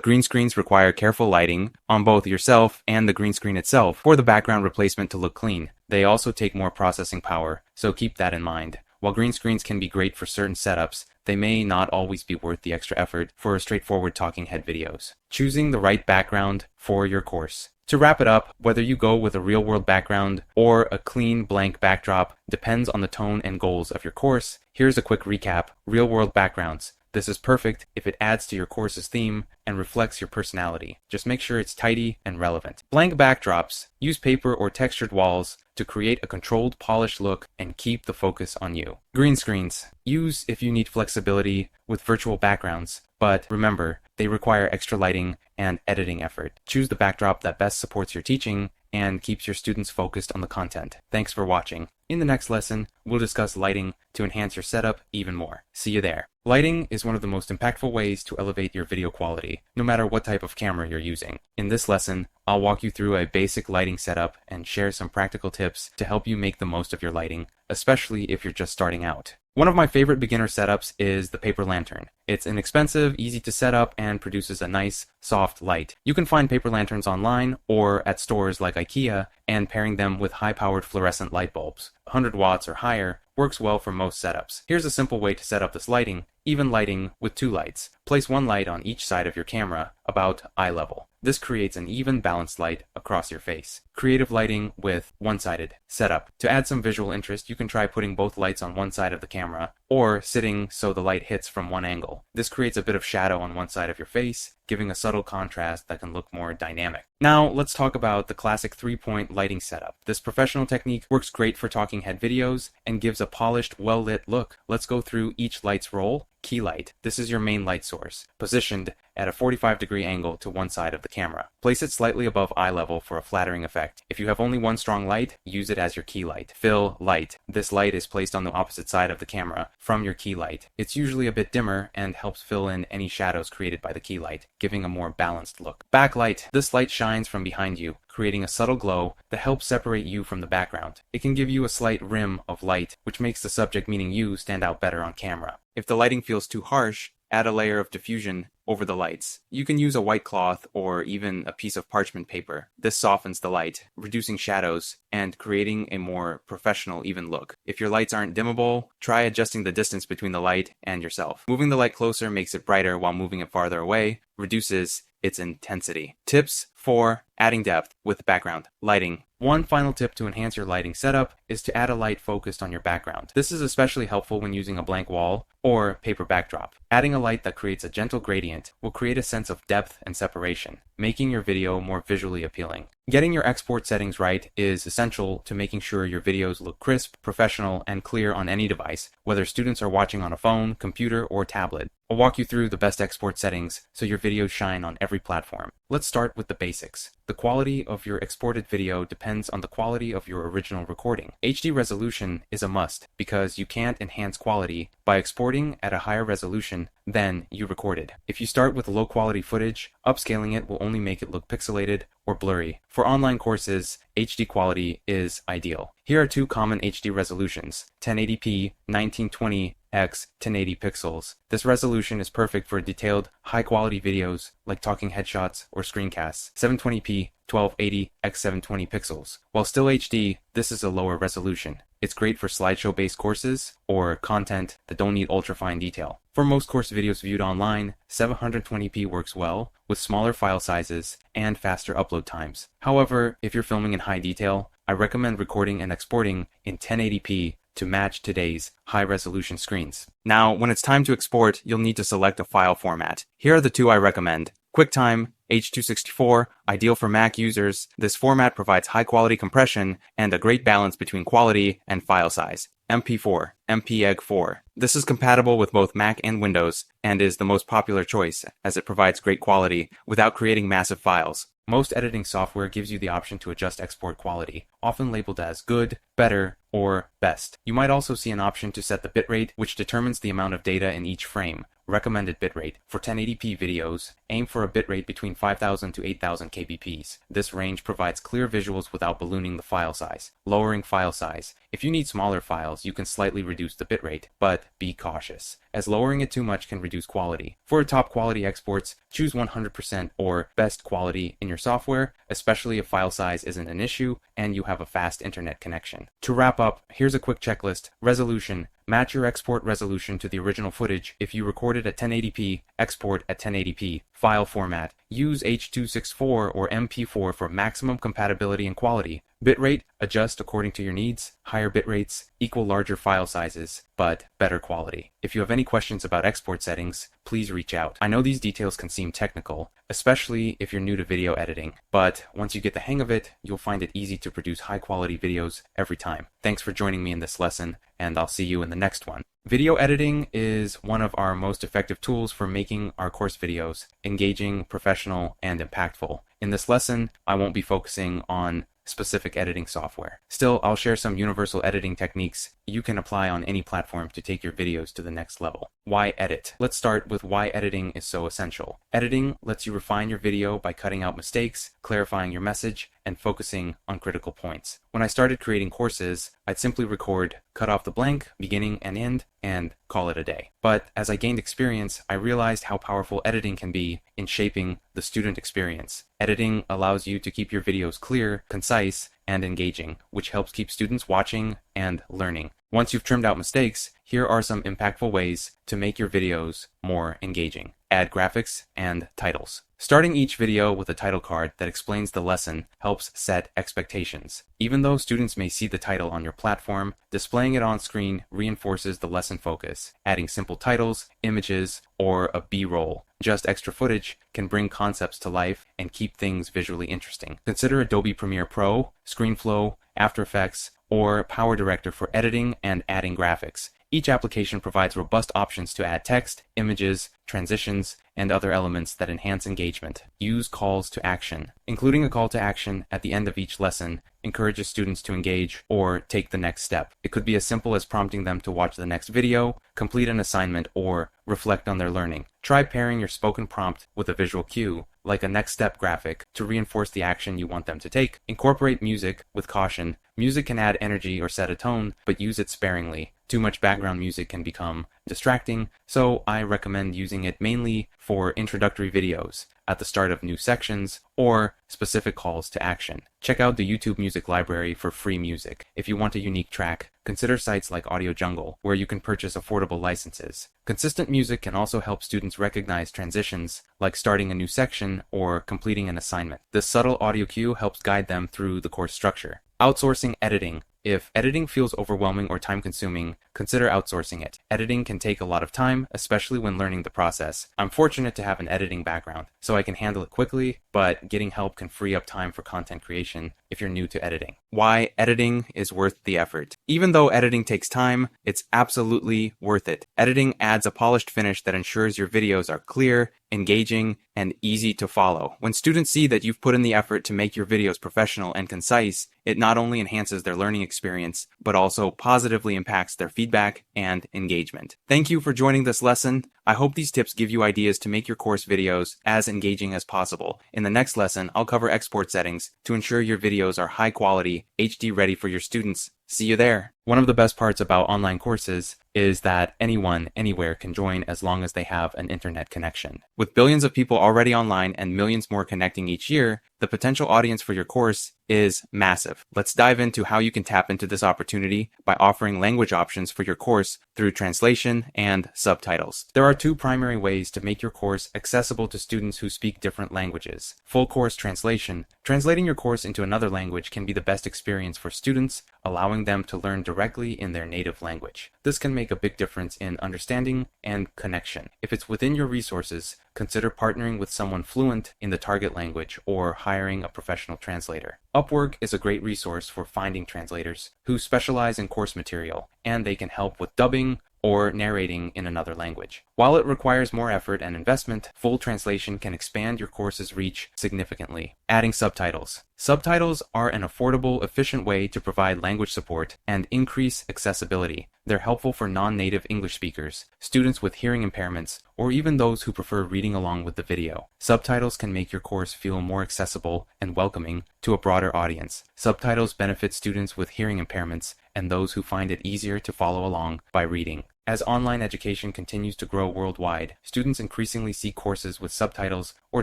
green screens require careful lighting on both yourself and the green screen itself for the background replacement to look clean. They also take more processing power, so keep that in mind. While green screens can be great for certain setups, they may not always be worth the extra effort for straightforward talking head videos. Choosing the right background for your course. To wrap it up, whether you go with a real-world background or a clean blank backdrop depends on the tone and goals of your course. Here's a quick recap. Real-world backgrounds. This is perfect if it adds to your course's theme and reflects your personality. Just make sure it's tidy and relevant. Blank backdrops. Use paper or textured walls to create a controlled, polished look and keep the focus on you. Green screens. Use if you need flexibility with virtual backgrounds, but remember, they require extra lighting and editing effort. Choose the backdrop that best supports your teaching and keeps your students focused on the content. Thanks for watching. In the next lesson, we'll discuss lighting to enhance your setup even more. See you there. Lighting is one of the most impactful ways to elevate your video quality, no matter what type of camera you're using. In this lesson, I'll walk you through a basic lighting setup and share some practical tips to help you make the most of your lighting, especially if you're just starting out. One of my favorite beginner setups is the paper lantern. It's inexpensive, easy to set up, and produces a nice, soft light. You can find paper lanterns online or at stores like IKEA, and pairing them with high-powered fluorescent light bulbs, 100 watts or higher, works well for most setups. Here's a simple way to set up this lighting, even lighting with two lights. Place one light on each side of your camera, about eye level. This creates an even balanced light across your face. Creative lighting with one-sided setup. To add some visual interest, you can try putting both lights on one side of the camera, or sitting so the light hits from one angle. This creates a bit of shadow on one side of your face, giving a subtle contrast that can look more dynamic. Now, let's talk about the classic three-point lighting setup. This professional technique works great for talking head videos and gives a polished, well-lit look. Let's go through each light's role. Key light. This is your main light source, positioned at a 45-degree angle to one side of the camera. Place it slightly above eye level for a flattering effect. If you have only one strong light, use it as your key light. Fill light. This light is placed on the opposite side of the camera from your key light. It's usually a bit dimmer and helps fill in any shadows created by the key light, giving a more balanced look. Backlight. This light shines from behind you, creating a subtle glow that helps separate you from the background. It can give you a slight rim of light, which makes the subject, meaning you, stand out better on camera. If the lighting feels too harsh, add a layer of diffusion over the lights. You can use a white cloth or even a piece of parchment paper. This softens the light, reducing shadows and creating a more professional, even look. If your lights aren't dimmable, try adjusting the distance between the light and yourself. Moving the light closer makes it brighter, while moving it farther away reduces its intensity. Tips for adding depth with background lighting. One final tip to enhance your lighting setup is to add a light focused on your background. This is especially helpful when using a blank wall or paper backdrop. Adding a light that creates a gentle gradient will create a sense of depth and separation, making your video more visually appealing. Getting your export settings right is essential to making sure your videos look crisp, professional, and clear on any device, whether students are watching on a phone, computer, or tablet. I'll walk you through the best export settings so your videos shine on every platform. Let's start with the basics. The quality of your exported video depends on the quality of your original recording. HD resolution is a must because you can't enhance quality by exporting at a higher resolution than you recorded. If you start with low quality footage, upscaling it will only make it look pixelated or blurry. For online courses, HD quality is ideal. Here are two common HD resolutions: 1080p 1920 x 1080 pixels. This resolution is perfect for detailed, high-quality videos like talking headshots or screencasts. 720p 1280 x 720 pixels. While still HD, this is a lower resolution. It's great for slideshow-based courses or content that don't need ultra-fine detail. For most course videos viewed online, 720p works well with smaller file sizes and faster upload times. However, if you're filming in high detail, I recommend recording and exporting in 1080p to match today's high-resolution screens. Now, when it's time to export, you'll need to select a file format. Here are the two I recommend. QuickTime H.264, ideal for Mac users. This format provides high-quality compression and a great balance between quality and file size. MP4, MPEG-4. This is compatible with both Mac and Windows and is the most popular choice as it provides great quality without creating massive files. Most editing software gives you the option to adjust export quality, often labeled as good, better, or best. You might also see an option to set the bitrate, which determines the amount of data in each frame. Recommended bitrate. For 1080p videos, aim for a bitrate between 5000 to 8000 kbps. This range provides clear visuals without ballooning the file size. Lowering file size. If you need smaller files, you can slightly reduce the bitrate, but be cautious, as lowering it too much can reduce quality. For top quality exports, choose 100% or best quality in your software, especially if file size isn't an issue and you have a fast internet connection. To wrap up, here's a quick checklist. Resolution. Match your export resolution to the original footage. If you recorded at 1080p, export at 1080p. File format. Use H.264 or MP4 for maximum compatibility and quality. Bitrate. Adjust according to your needs. Higher bitrates equal larger file sizes, but better quality. If you have any questions about export settings, please reach out. I know these details can seem technical, especially if you're new to video editing, but once you get the hang of it, you'll find it easy to produce high-quality videos every time. Thanks for joining me in this lesson, and I'll see you in the next one. Video editing is one of our most effective tools for making our course videos engaging, professional, and impactful. In this lesson, I won't be focusing on specific editing software. Still, I'll share some universal editing techniques you can apply on any platform to take your videos to the next level. Why edit? Let's start with why editing is so essential. Editing lets you refine your video by cutting out mistakes, clarifying your message, and focusing on critical points. When I started creating courses, I'd simply record, cut off the blank, beginning and end, and call it a day. But as I gained experience, I realized how powerful editing can be in shaping the student experience. Editing allows you to keep your videos clear, concise, and engaging, which helps keep students watching and learning. Once you've trimmed out mistakes, here are some impactful ways to make your videos more engaging. Add graphics and titles. Starting each video with a title card that explains the lesson helps set expectations. Even though students may see the title on your platform, displaying it on screen reinforces the lesson focus. Adding simple titles, images, or a B-roll, just extra footage, can bring concepts to life and keep things visually interesting. Consider Adobe Premiere Pro, ScreenFlow, After Effects, or Power Director for editing and adding graphics. Each application provides robust options to add text, images, transitions, and other elements that enhance engagement. Use calls to action. Including a call to action at the end of each lesson encourages students to engage or take the next step. It could be as simple as prompting them to watch the next video, complete an assignment, or reflect on their learning. Try pairing your spoken prompt with a visual cue, like a next step graphic, to reinforce the action you want them to take. Incorporate music with caution. Music can add energy or set a tone, but use it sparingly. Too much background music can become distracting, so I recommend using it mainly for introductory videos, at the start of new sections, or specific calls to action. Check out the YouTube Music Library for free music. If you want a unique track, consider sites like Audio Jungle, where you can purchase affordable licenses. Consistent music can also help students recognize transitions, like starting a new section or completing an assignment. This subtle audio cue helps guide them through the course structure. Outsourcing editing. If editing feels overwhelming or time-consuming, consider outsourcing it. Editing can take a lot of time, especially when learning the process. I'm fortunate to have an editing background, so I can handle it quickly, but getting help can free up time for content creation if you're new to editing. Why editing is worth the effort. Even though editing takes time, it's absolutely worth it. Editing adds a polished finish that ensures your videos are clear, engaging, and easy to follow. When students see that you've put in the effort to make your videos professional and concise, it not only enhances their learning experience, but also positively impacts their feedback and engagement. Thank you for joining this lesson. I hope these tips give you ideas to make your course videos as engaging as possible. In the next lesson, I'll cover export settings to ensure your videos are high quality, HD ready for your students See you there. One of the best parts about online courses is that anyone, anywhere can join as long as they have an internet connection. With billions of people already online and millions more connecting each year, the potential audience for your course is massive. Let's dive into how you can tap into this opportunity by offering language options for your course through translation and subtitles. There are two primary ways to make your course accessible to students who speak different languages. Full course translation. Translating your course into another language can be the best experience for students, allowing them to learn directly in their native language. This can make a big difference in understanding and connection. If it's within your resources, consider partnering with someone fluent in the target language or hiring a professional translator. Upwork is a great resource for finding translators who specialize in course material, and they can help with dubbing or narrating in another language. While it requires more effort and investment, full translation can expand your course's reach significantly. Adding subtitles. Subtitles are an affordable, efficient way to provide language support and increase accessibility. They're helpful for non-native English speakers, students with hearing impairments, or even those who prefer reading along with the video. Subtitles can make your course feel more accessible and welcoming to a broader audience. Subtitles benefit students with hearing impairments and those who find it easier to follow along by reading. As online education continues to grow worldwide, students increasingly seek courses with subtitles or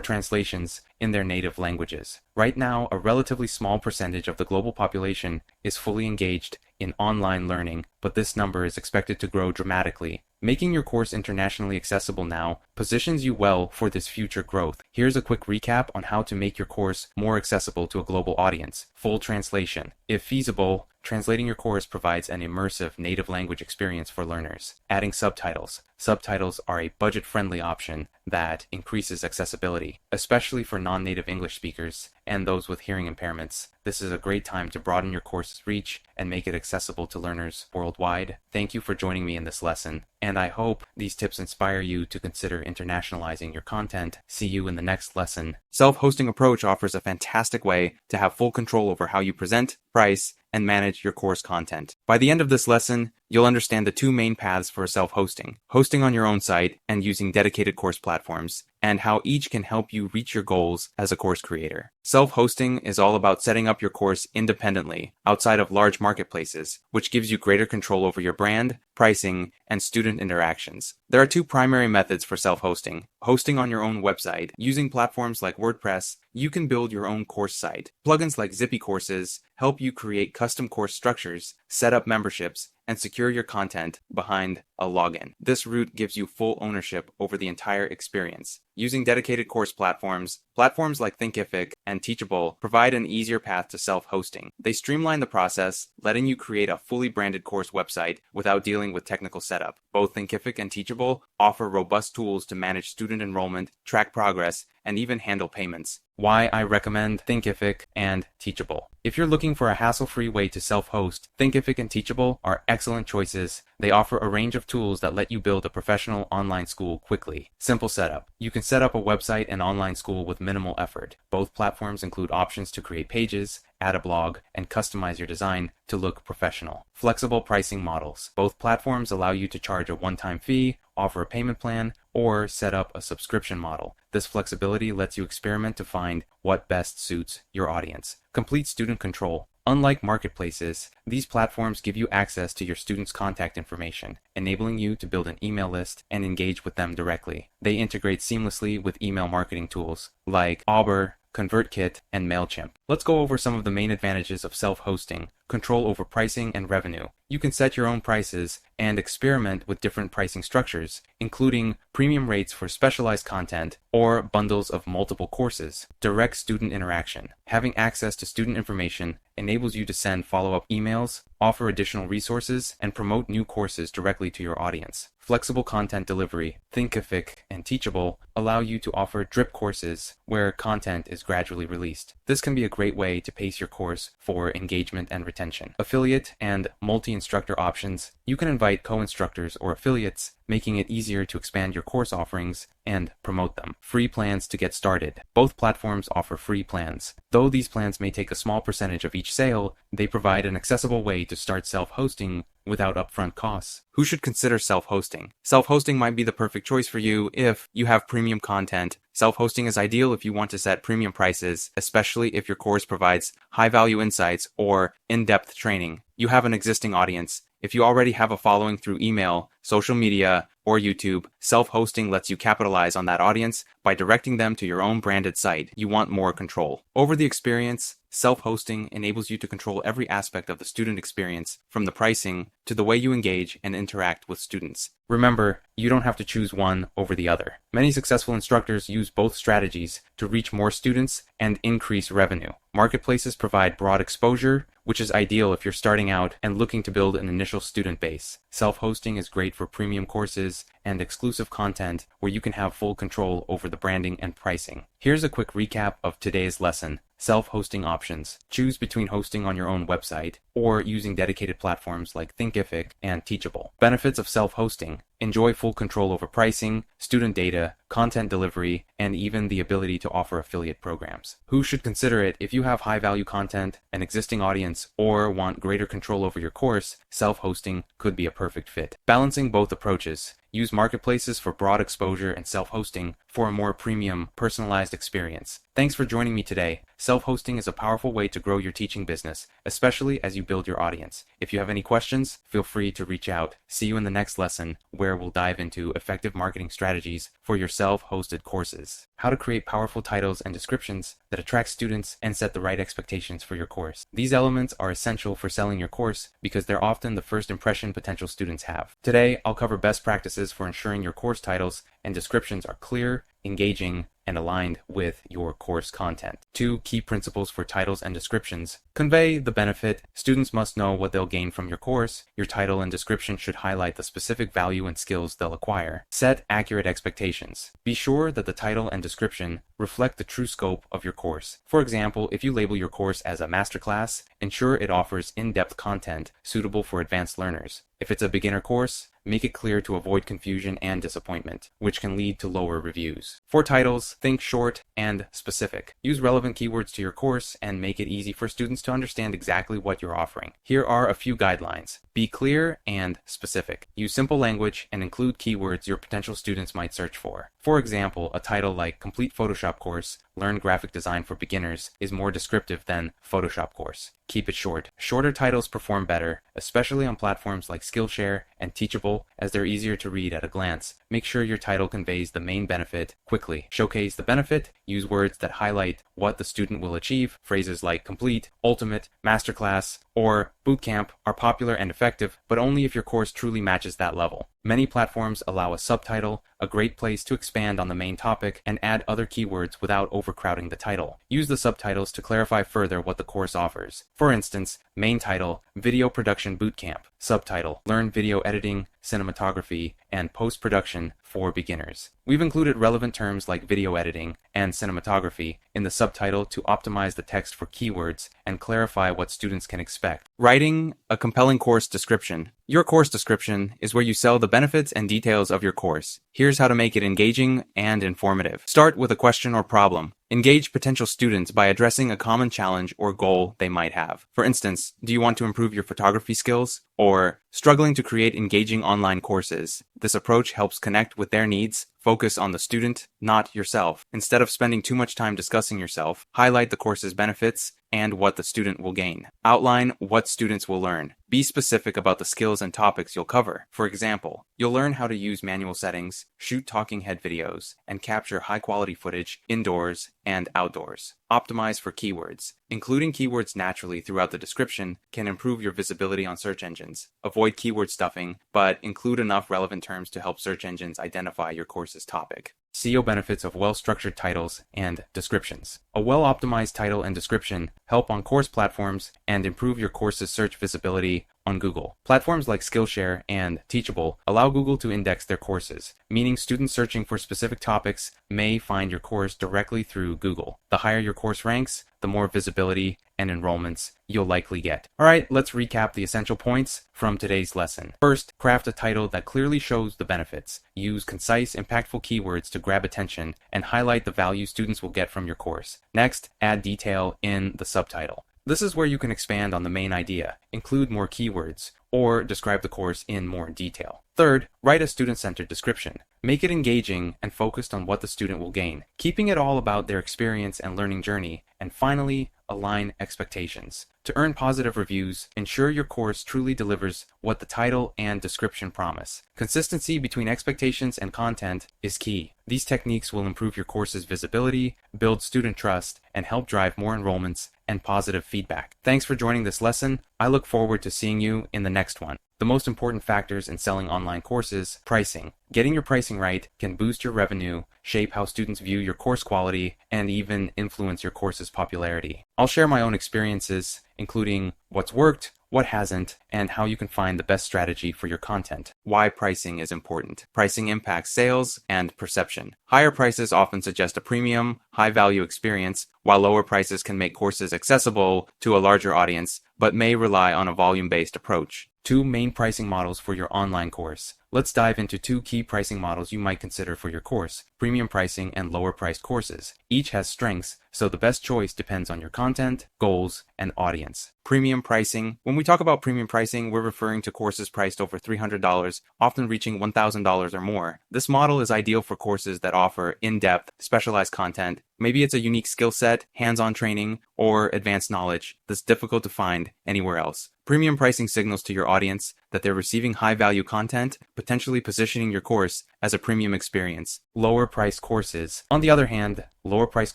translations in their native languages. Right now, a relatively small percentage of the global population is fully engaged in online learning, but this number is expected to grow dramatically. Making your course internationally accessible now positions you well for this future growth. Here's a quick recap on how to make your course more accessible to a global audience. Full translation. If feasible, translating your course provides an immersive native language experience for learners. Adding subtitles. Subtitles are a budget-friendly option that increases accessibility, especially for non-native English speakers and those with hearing impairments. This is a great time to broaden your course's reach and make it accessible to learners worldwide. Thank you for joining me in this lesson, and I hope these tips inspire you to consider internationalizing your content. See you in the next lesson. Self-hosting approach offers a fantastic way to have full control over how you present, price, and manage your course content. By the end of this lesson, you'll understand the two main paths for self-hosting: hosting on your own site and using dedicated course platforms, and how each can help you reach your goals as a course creator. Self-hosting is all about setting up your course independently, outside of large marketplaces, which gives you greater control over your brand, pricing, and student interactions. There are two primary methods for self-hosting: hosting on your own website. Using platforms like WordPress, you can build your own course site. Plugins like Zippy Courses help you create custom course structures, set up memberships, and secure your content behind a login. This route gives you full ownership over the entire experience. Using dedicated course platforms like Thinkific and Teachable provide an easier path to self-hosting. They streamline the process, letting you create a fully branded course website without dealing with technical setup. Both Thinkific and Teachable offer robust tools to manage student enrollment, track progress, and even handle payments. Why I recommend Thinkific and Teachable. If you're looking for a hassle-free way to self-host, Thinkific and Teachable are excellent choices. They offer a range of tools that let you build a professional online school quickly. Simple setup. You can set up a website and online school with minimal effort. Both platforms include options to create pages, add a blog, and customize your design to look professional. Flexible pricing models. Both platforms allow you to charge a one-time fee, offer a payment plan, or set up a subscription model. This flexibility lets you experiment to find what best suits your audience. Complete student control. Unlike marketplaces, these platforms give you access to your students' contact information, enabling you to build an email list and engage with them directly. They integrate seamlessly with email marketing tools like Auber, ConvertKit, and MailChimp. Let's go over some of the main advantages of self-hosting. Control over pricing and revenue. You can set your own prices and experiment with different pricing structures, including premium rates for specialized content or bundles of multiple courses. Direct student interaction. Having access to student information enables you to send follow-up emails, offer additional resources, and promote new courses directly to your audience. Flexible content delivery. Thinkific and Teachable allow you to offer drip courses where content is gradually released. This can be a great way to pace your course for engagement and retention. Affiliate and multi-instructor options You can invite co-instructors or affiliates, making it easier to expand your course offerings and promote them. Free plans to get started. Both platforms offer free plans. Though these plans may take a small percentage of each sale, they provide an accessible way to start self-hosting without upfront costs. Who should consider self-hosting? Self-hosting might be the perfect choice for you if you have premium content. Self-hosting is ideal if you want to set premium prices, especially if your course provides high-value insights or in-depth training. You have an existing audience. If you already have a following through email, social media, or YouTube, self-hosting lets you capitalize on that audience by directing them to your own branded site. You want more control over the experience. Self-hosting enables you to control every aspect of the student experience, from the pricing to the way you engage and interact with students. Remember, you don't have to choose one over the other. Many successful instructors use both strategies to reach more students and increase revenue. Marketplaces provide broad exposure, which is ideal if you're starting out and looking to build an initial student base. Self-hosting is great for premium courses and exclusive content where you can have full control over the branding and pricing. Here's a quick recap of today's lesson. Self-hosting options. Choose between hosting on your own website or using dedicated platforms like Thinkific and Teachable. Benefits of self-hosting. Enjoy full control over pricing, student data, content delivery, and even the ability to offer affiliate programs. Who should consider it? If you have high-value content, an existing audience, or want greater control over your course, self-hosting could be a perfect fit. Balancing both approaches. Use marketplaces for broad exposure and self-hosting for a more premium, personalized experience. Thanks for joining me today. Self-hosting is a powerful way to grow your teaching business, especially as you build your audience. If you have any questions, feel free to reach out. See you in the next lesson, where we'll dive into effective marketing strategies for your self-hosted courses. How to create powerful titles and descriptions that attract students and set the right expectations for your course. These elements are essential for selling your course because they're often the first impression potential students have. Today, I'll cover best practices for ensuring your course titles and descriptions are clear, engaging, and aligned with your course content. 2 key principles for titles and descriptions. Convey the benefit. Students must know what they'll gain from your course. Your title and description should highlight the specific value and skills they'll acquire. Set accurate expectations. Be sure that the title and description reflect the true scope of your course. For example, if you label your course as a masterclass, ensure it offers in-depth content suitable for advanced learners. If it's a beginner course, make it clear to avoid confusion and disappointment, which can lead to lower reviews. For titles, think short and specific. Use relevant keywords to your course and make it easy for students to understand exactly what you're offering. Here are a few guidelines. Be clear and specific. Use simple language and include keywords your potential students might search for. For example, a title like Complete Photoshop Course, Learn Graphic Design for Beginners is more descriptive than Photoshop Course. Keep it short. Shorter titles perform better, especially on platforms like Skillshare and Teachable, as they're easier to read at a glance. Make sure your title conveys the main benefit quickly. Showcase the benefit. Use words that highlight what the student will achieve. Phrases like complete, ultimate, masterclass, or bootcamp are popular and effective, but only if your course truly matches that level. Many platforms allow a subtitle, a great place to expand on the main topic and add other keywords without overcrowding the title. Use the subtitles to clarify further what the course offers. For instance, main title, Video Production Bootcamp. Subtitle, Learn Video Editing, Cinematography, and Post-Production for Beginners. We've included relevant terms like video editing and cinematography in the subtitle to optimize the text for keywords and clarify what students can expect. Writing a compelling course description. Your course description is where you sell the benefits and details of your course. Here's how to make it engaging and informative. Start with a question or problem. Engage potential students by addressing a common challenge or goal they might have. For instance, do you want to improve your photography skills? Or struggling to create engaging online courses? This approach helps connect with their needs. Focus on the student, not yourself. Instead of spending too much time discussing yourself, highlight the course's benefits and what the student will gain. Outline what students will learn. Be specific about the skills and topics you'll cover. For example, you'll learn how to use manual settings, shoot talking head videos, and capture high-quality footage indoors and outdoors. Optimize for keywords. Including keywords naturally throughout the description can improve your visibility on search engines. Avoid keyword stuffing, but include enough relevant terms to help search engines identify your course's topic. SEO benefits of well-structured titles and descriptions. A well-optimized title and description help on course platforms and improve your course's search visibility on Google. Platforms like Skillshare and Teachable allow Google to index their courses, meaning students searching for specific topics may find your course directly through Google. The higher your course ranks, the more visibility and enrollments you'll likely get. Alright, let's recap the essential points from today's lesson. First, craft a title that clearly shows the benefits. Use concise, impactful keywords to grab attention and highlight the value students will get from your course. Next, add detail in the subtitle. This is where you can expand on the main idea, include more keywords, or describe the course in more detail. Third, write a student-centered description. Make it engaging and focused on what the student will gain, keeping it all about their experience and learning journey. And finally, align expectations. To earn positive reviews, ensure your course truly delivers what the title and description promise. Consistency between expectations and content is key. These techniques will improve your course's visibility, build student trust, and help drive more enrollments and positive feedback. Thanks for joining this lesson. I look forward to seeing you in the next one. The most important factors in selling online courses: pricing. Getting your pricing right can boost your revenue, shape how students view your course quality, and even influence your course's popularity. I'll share my own experiences, including what's worked, what hasn't, and how you can find the best strategy for your content. Why pricing is important. Pricing impacts sales and perception. Higher prices often suggest a premium, high-value experience, while lower prices can make courses accessible to a larger audience, but may rely on a volume-based approach. Two main pricing models for your online course. Let's dive into two key pricing models you might consider for your course: premium pricing and lower priced courses. Each has strengths, so the best choice depends on your content, goals, and audience. Premium pricing. When we talk about premium pricing, we're referring to courses priced over $300, often reaching $1,000 or more. This model is ideal for courses that offer in-depth, specialized content. Maybe it's a unique skill set, hands-on training, or advanced knowledge that's difficult to find anywhere else. Premium pricing signals to your audience that they're receiving high-value content, potentially positioning your course as a premium experience. Lower-priced courses. On the other hand, lower-priced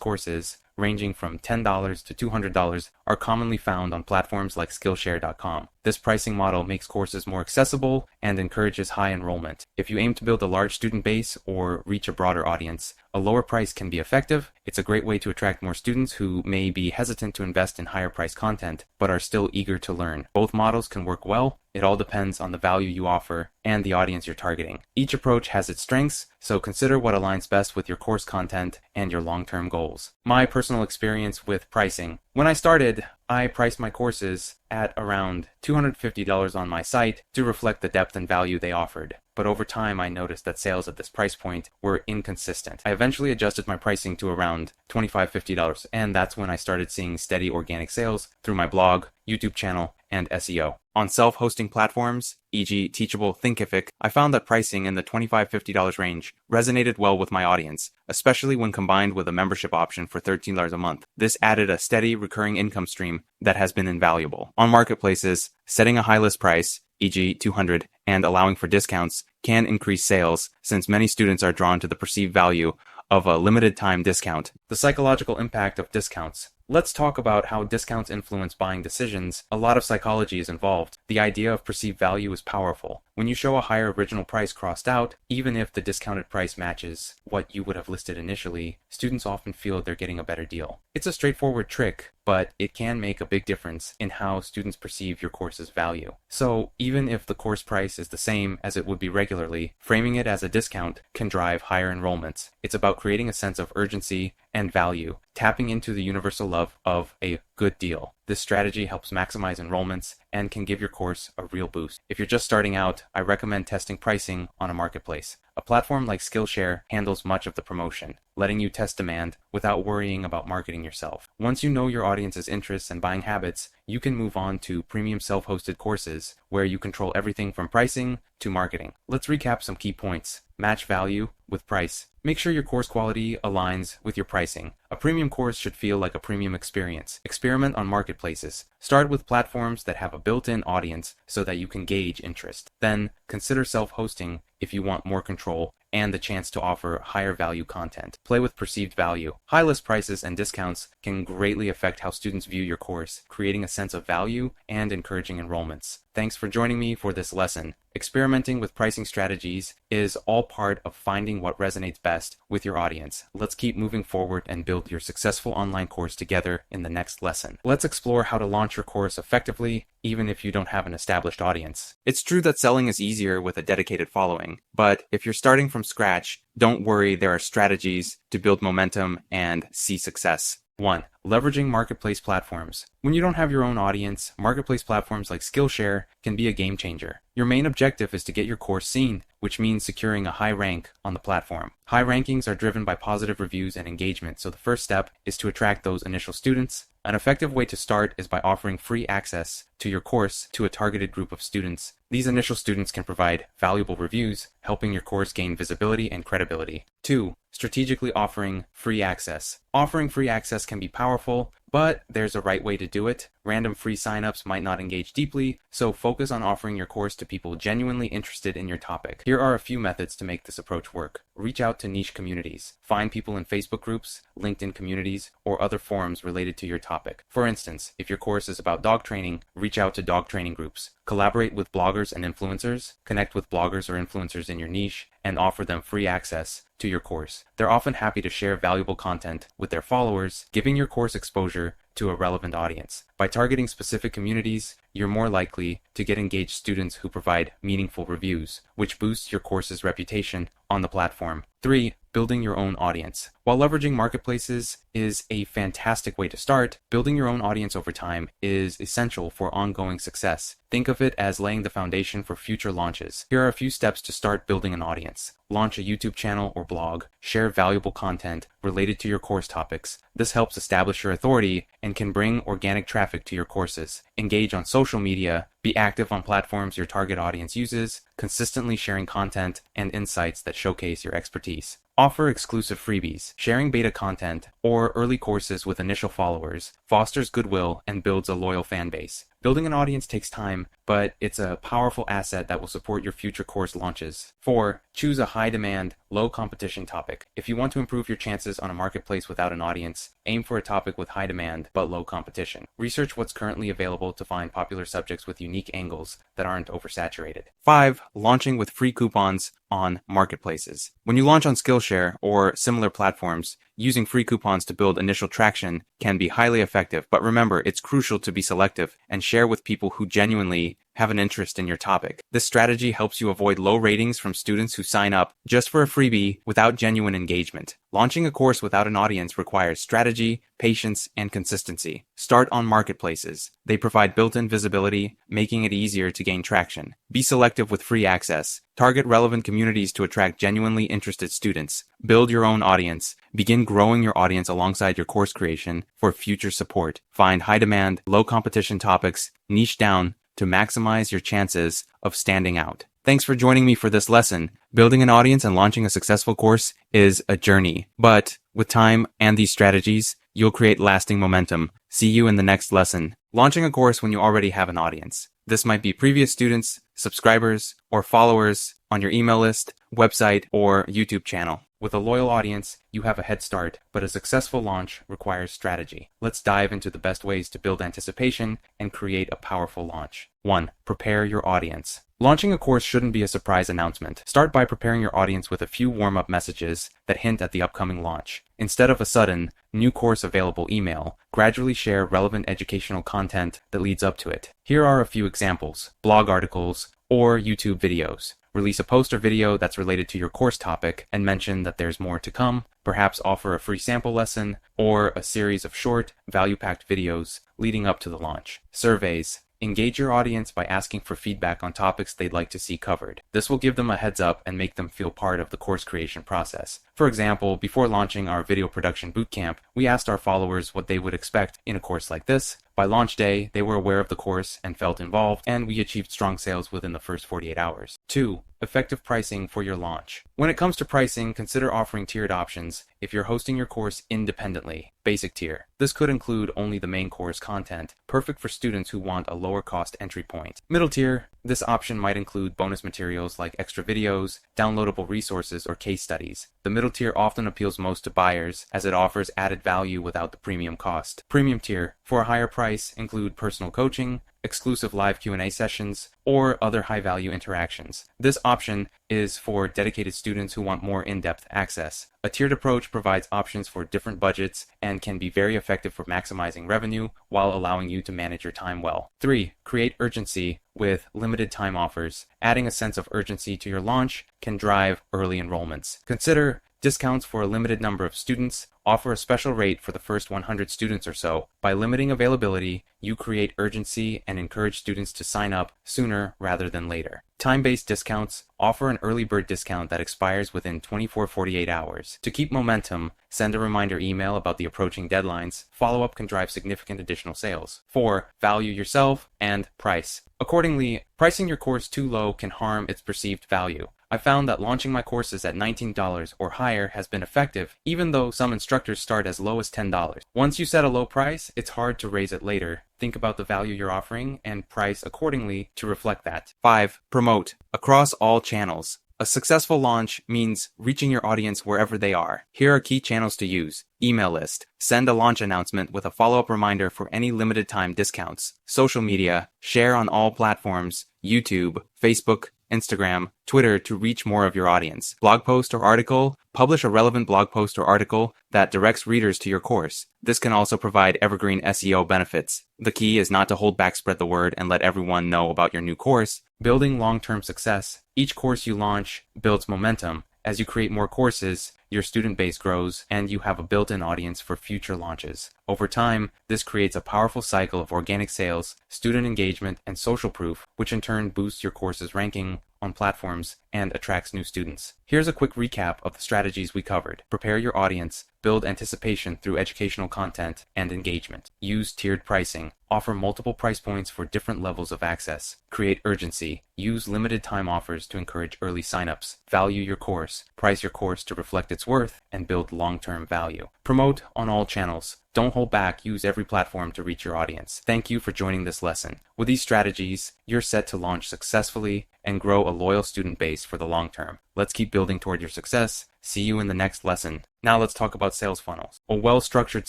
courses, ranging from $10 to $200, are commonly found on platforms like Skillshare.com. This pricing model makes courses more accessible and encourages high enrollment. If you aim to build a large student base or reach a broader audience, a lower price can be effective. It's a great way to attract more students who may be hesitant to invest in higher priced content, but are still eager to learn. Both models can work well. It all depends on the value you offer and the audience you're targeting. Each approach has its strengths, so consider what aligns best with your course content and your long-term goals. My personal experience with pricing. When I started, I priced my courses at around $250 on my site to reflect the depth and value they offered. But over time, I noticed that sales at this price point were inconsistent. I eventually adjusted my pricing to around $25, $50, and that's when I started seeing steady organic sales through my blog, YouTube channel, and SEO. On self-hosting platforms, e.g. Teachable, Thinkific, I found that pricing in the $25, $50 range resonated well with my audience, especially when combined with a membership option for $13 a month. This added a steady, recurring income stream that has been invaluable. On marketplaces, setting a high list price, e.g. $200, and allowing for discounts can increase sales, since many students are drawn to the perceived value of a limited time discount. The psychological impact of discounts. Let's talk about how discounts influence buying decisions. A lot of psychology is involved. The idea of perceived value is powerful. When you show a higher original price crossed out, even if the discounted price matches what you would have listed initially, students often feel they're getting a better deal. It's a straightforward trick, but it can make a big difference in how students perceive your course's value. So even if the course price is the same as it would be regularly, framing it as a discount can drive higher enrollments. It's about creating a sense of urgency and value, tapping into the universal love of a good deal. This strategy helps maximize enrollments and can give your course a real boost. If you're just starting out, I recommend testing pricing on a marketplace. A platform like Skillshare handles much of the promotion, letting you test demand without worrying about marketing yourself. Once you know your audience's interests and buying habits, you can move on to premium self-hosted courses where you control everything from pricing to marketing. Let's recap some key points. Match value with price. Make sure your course quality aligns with your pricing. A premium course should feel like a premium experience. Experiment on marketplaces. Start with platforms that have a built-in audience so that you can gauge interest. Then consider self-hosting if you want more control and the chance to offer higher value content. Play with perceived value. High list prices and discounts can greatly affect how students view your course, creating a sense of value and encouraging enrollments. Thanks for joining me for this lesson. Experimenting with pricing strategies is all part of finding what resonates best with your audience. Let's keep moving forward and build your successful online course together in the next lesson. Let's explore how to launch your course effectively, even if you don't have an established audience. It's true that selling is easier with a dedicated following, but if you're starting from scratch, don't worry, there are strategies to build momentum and see success. 1. Leveraging marketplace platforms. When you don't have your own audience, marketplace platforms like Skillshare can be a game changer. Your main objective is to get your course seen, which means securing a high rank on the platform. High rankings are driven by positive reviews and engagement, so the first step is to attract those initial students. An effective way to start is by offering free access to your course to a targeted group of students. These initial students can provide valuable reviews, helping your course gain visibility and credibility. 2. Strategically offering free access. Offering free access can be powerful, but there's a right way to do it. Random free signups might not engage deeply, so focus on offering your course to people genuinely interested in your topic. Here are a few methods to make this approach work. Reach out to niche communities. Find people in Facebook groups, LinkedIn communities, or other forums related to your topic. For instance, if your course is about dog training, reach out to dog training groups. Collaborate with bloggers and influencers. Connect with bloggers or influencers in your niche and offer them free access to your course. They're often happy to share valuable content with their followers, giving your course exposure to a relevant audience. By targeting specific communities, you're more likely to get engaged students who provide meaningful reviews, which boosts your course's reputation on the platform. 3. Building your own audience. While leveraging marketplaces is a fantastic way to start, building your own audience over time is essential for ongoing success. Think of it as laying the foundation for future launches. Here are a few steps to start building an audience. Launch a YouTube channel or blog. Share valuable content related to your course topics. This helps establish your authority and can bring organic traffic to your courses. Engage on social media. Be active on platforms your target audience uses, consistently sharing content and insights that showcase your expertise. Offer exclusive freebies. Sharing beta content or early courses with initial followers fosters goodwill and builds a loyal fan base. Building an audience takes time, but it's a powerful asset that will support your future course launches. 4. Choose a high-demand, low-competition topic. If you want to improve your chances on a marketplace without an audience, aim for a topic with high demand but low competition. Research what's currently available to find popular subjects with unique angles that aren't oversaturated. 5. Launching with free coupons on marketplaces. When you launch on Skillshare or similar platforms, using free coupons to build initial traction can be highly effective, but remember, it's crucial to be selective and share with people who genuinely have an interest in your topic. This strategy helps you avoid low ratings from students who sign up just for a freebie without genuine engagement. Launching a course without an audience requires strategy, patience, and consistency. Start on marketplaces. They provide built-in visibility, making it easier to gain traction. Be selective with free access. Target relevant communities to attract genuinely interested students. Build your own audience. Begin growing your audience alongside your course creation for future support. Find high-demand, low-competition topics, niche down, to maximize your chances of standing out. Thanks for joining me for this lesson. Building an audience and launching a successful course is a journey, but with time and these strategies, you'll create lasting momentum. See you in the next lesson. Launching a course when you already have an audience. This might be previous students, subscribers, or followers on your email list, website, or YouTube channel. With a loyal audience, you have a head start, but a successful launch requires strategy. Let's dive into the best ways to build anticipation and create a powerful launch. 1. Prepare your audience. Launching a course shouldn't be a surprise announcement. Start by preparing your audience with a few warm-up messages that hint at the upcoming launch. Instead of a sudden, new course available email, gradually share relevant educational content that leads up to it. Here are a few examples: blog articles or YouTube videos. Release a post or video that's related to your course topic and mention that there's more to come. Perhaps offer a free sample lesson or a series of short, value-packed videos leading up to the launch. Surveys. Engage your audience by asking for feedback on topics they'd like to see covered. This will give them a heads up and make them feel part of the course creation process. For example, before launching our video production bootcamp, we asked our followers what they would expect in a course like this. By launch day, they were aware of the course and felt involved, and we achieved strong sales within the first 48 hours. 2. Effective pricing for your launch. When it comes to pricing, consider offering tiered options if you're hosting your course independently. Basic tier. This could include only the main course content, perfect for students who want a lower cost entry point. Middle tier. This option might include bonus materials like extra videos, downloadable resources, or case studies. The middle tier often appeals most to buyers as it offers added value without the premium cost. Premium tier. For a higher price, include personal coaching, exclusive live Q&A sessions, or other high-value interactions. This option is for dedicated students who want more in-depth access. A tiered approach provides options for different budgets and can be very effective for maximizing revenue while allowing you to manage your time well. 3. Create urgency with limited time offers. Adding a sense of urgency to your launch can drive early enrollments. Consider discounts for a limited number of students. Offer a special rate for the first 100 students or so. By limiting availability, you create urgency and encourage students to sign up sooner rather than later. Time-based discounts. Offer an early bird discount that expires within 24-48 hours. To keep momentum, send a reminder email about the approaching deadlines. Follow-up can drive significant additional sales. 4. Value yourself and price. Accordingly, pricing your course too low can harm its perceived value. I found that launching my courses at $19 or higher has been effective, even though some instructors start as low as $10. Once you set a low price, it's hard to raise it later. Think about the value you're offering and price accordingly to reflect that. 5. Promote across all channels. A successful launch means reaching your audience wherever they are. Here are key channels to use. Email list. Send a launch announcement with a follow-up reminder for any limited time discounts. Social media. Share on all platforms. YouTube, Facebook, Instagram, Twitter to reach more of your audience. Blog post or article. Publish a relevant blog post or article that directs readers to your course. This can also provide evergreen SEO benefits. The key is not to hold back, spread the word, and let everyone know about your new course. Building long-term success. Each course you launch builds momentum. As you create more courses, your student base grows, and you have a built-in audience for future launches. Over time, this creates a powerful cycle of organic sales, student engagement, and social proof, which in turn boosts your course's ranking on platforms and attracts new students. Here's a quick recap of the strategies we covered. Prepare your audience, build anticipation through educational content and engagement. Use tiered pricing. Offer multiple price points for different levels of access. Create urgency. Use limited time offers to encourage early signups. Value your course. Price your course to reflect its worth and build long-term value. Promote on all channels. Don't hold back. Use every platform to reach your audience. Thank you for joining this lesson. With these strategies, you're set to launch successfully and grow a loyal student base for the long term. Let's keep building toward your success. See you in the next lesson. Now let's talk about sales funnels. A well-structured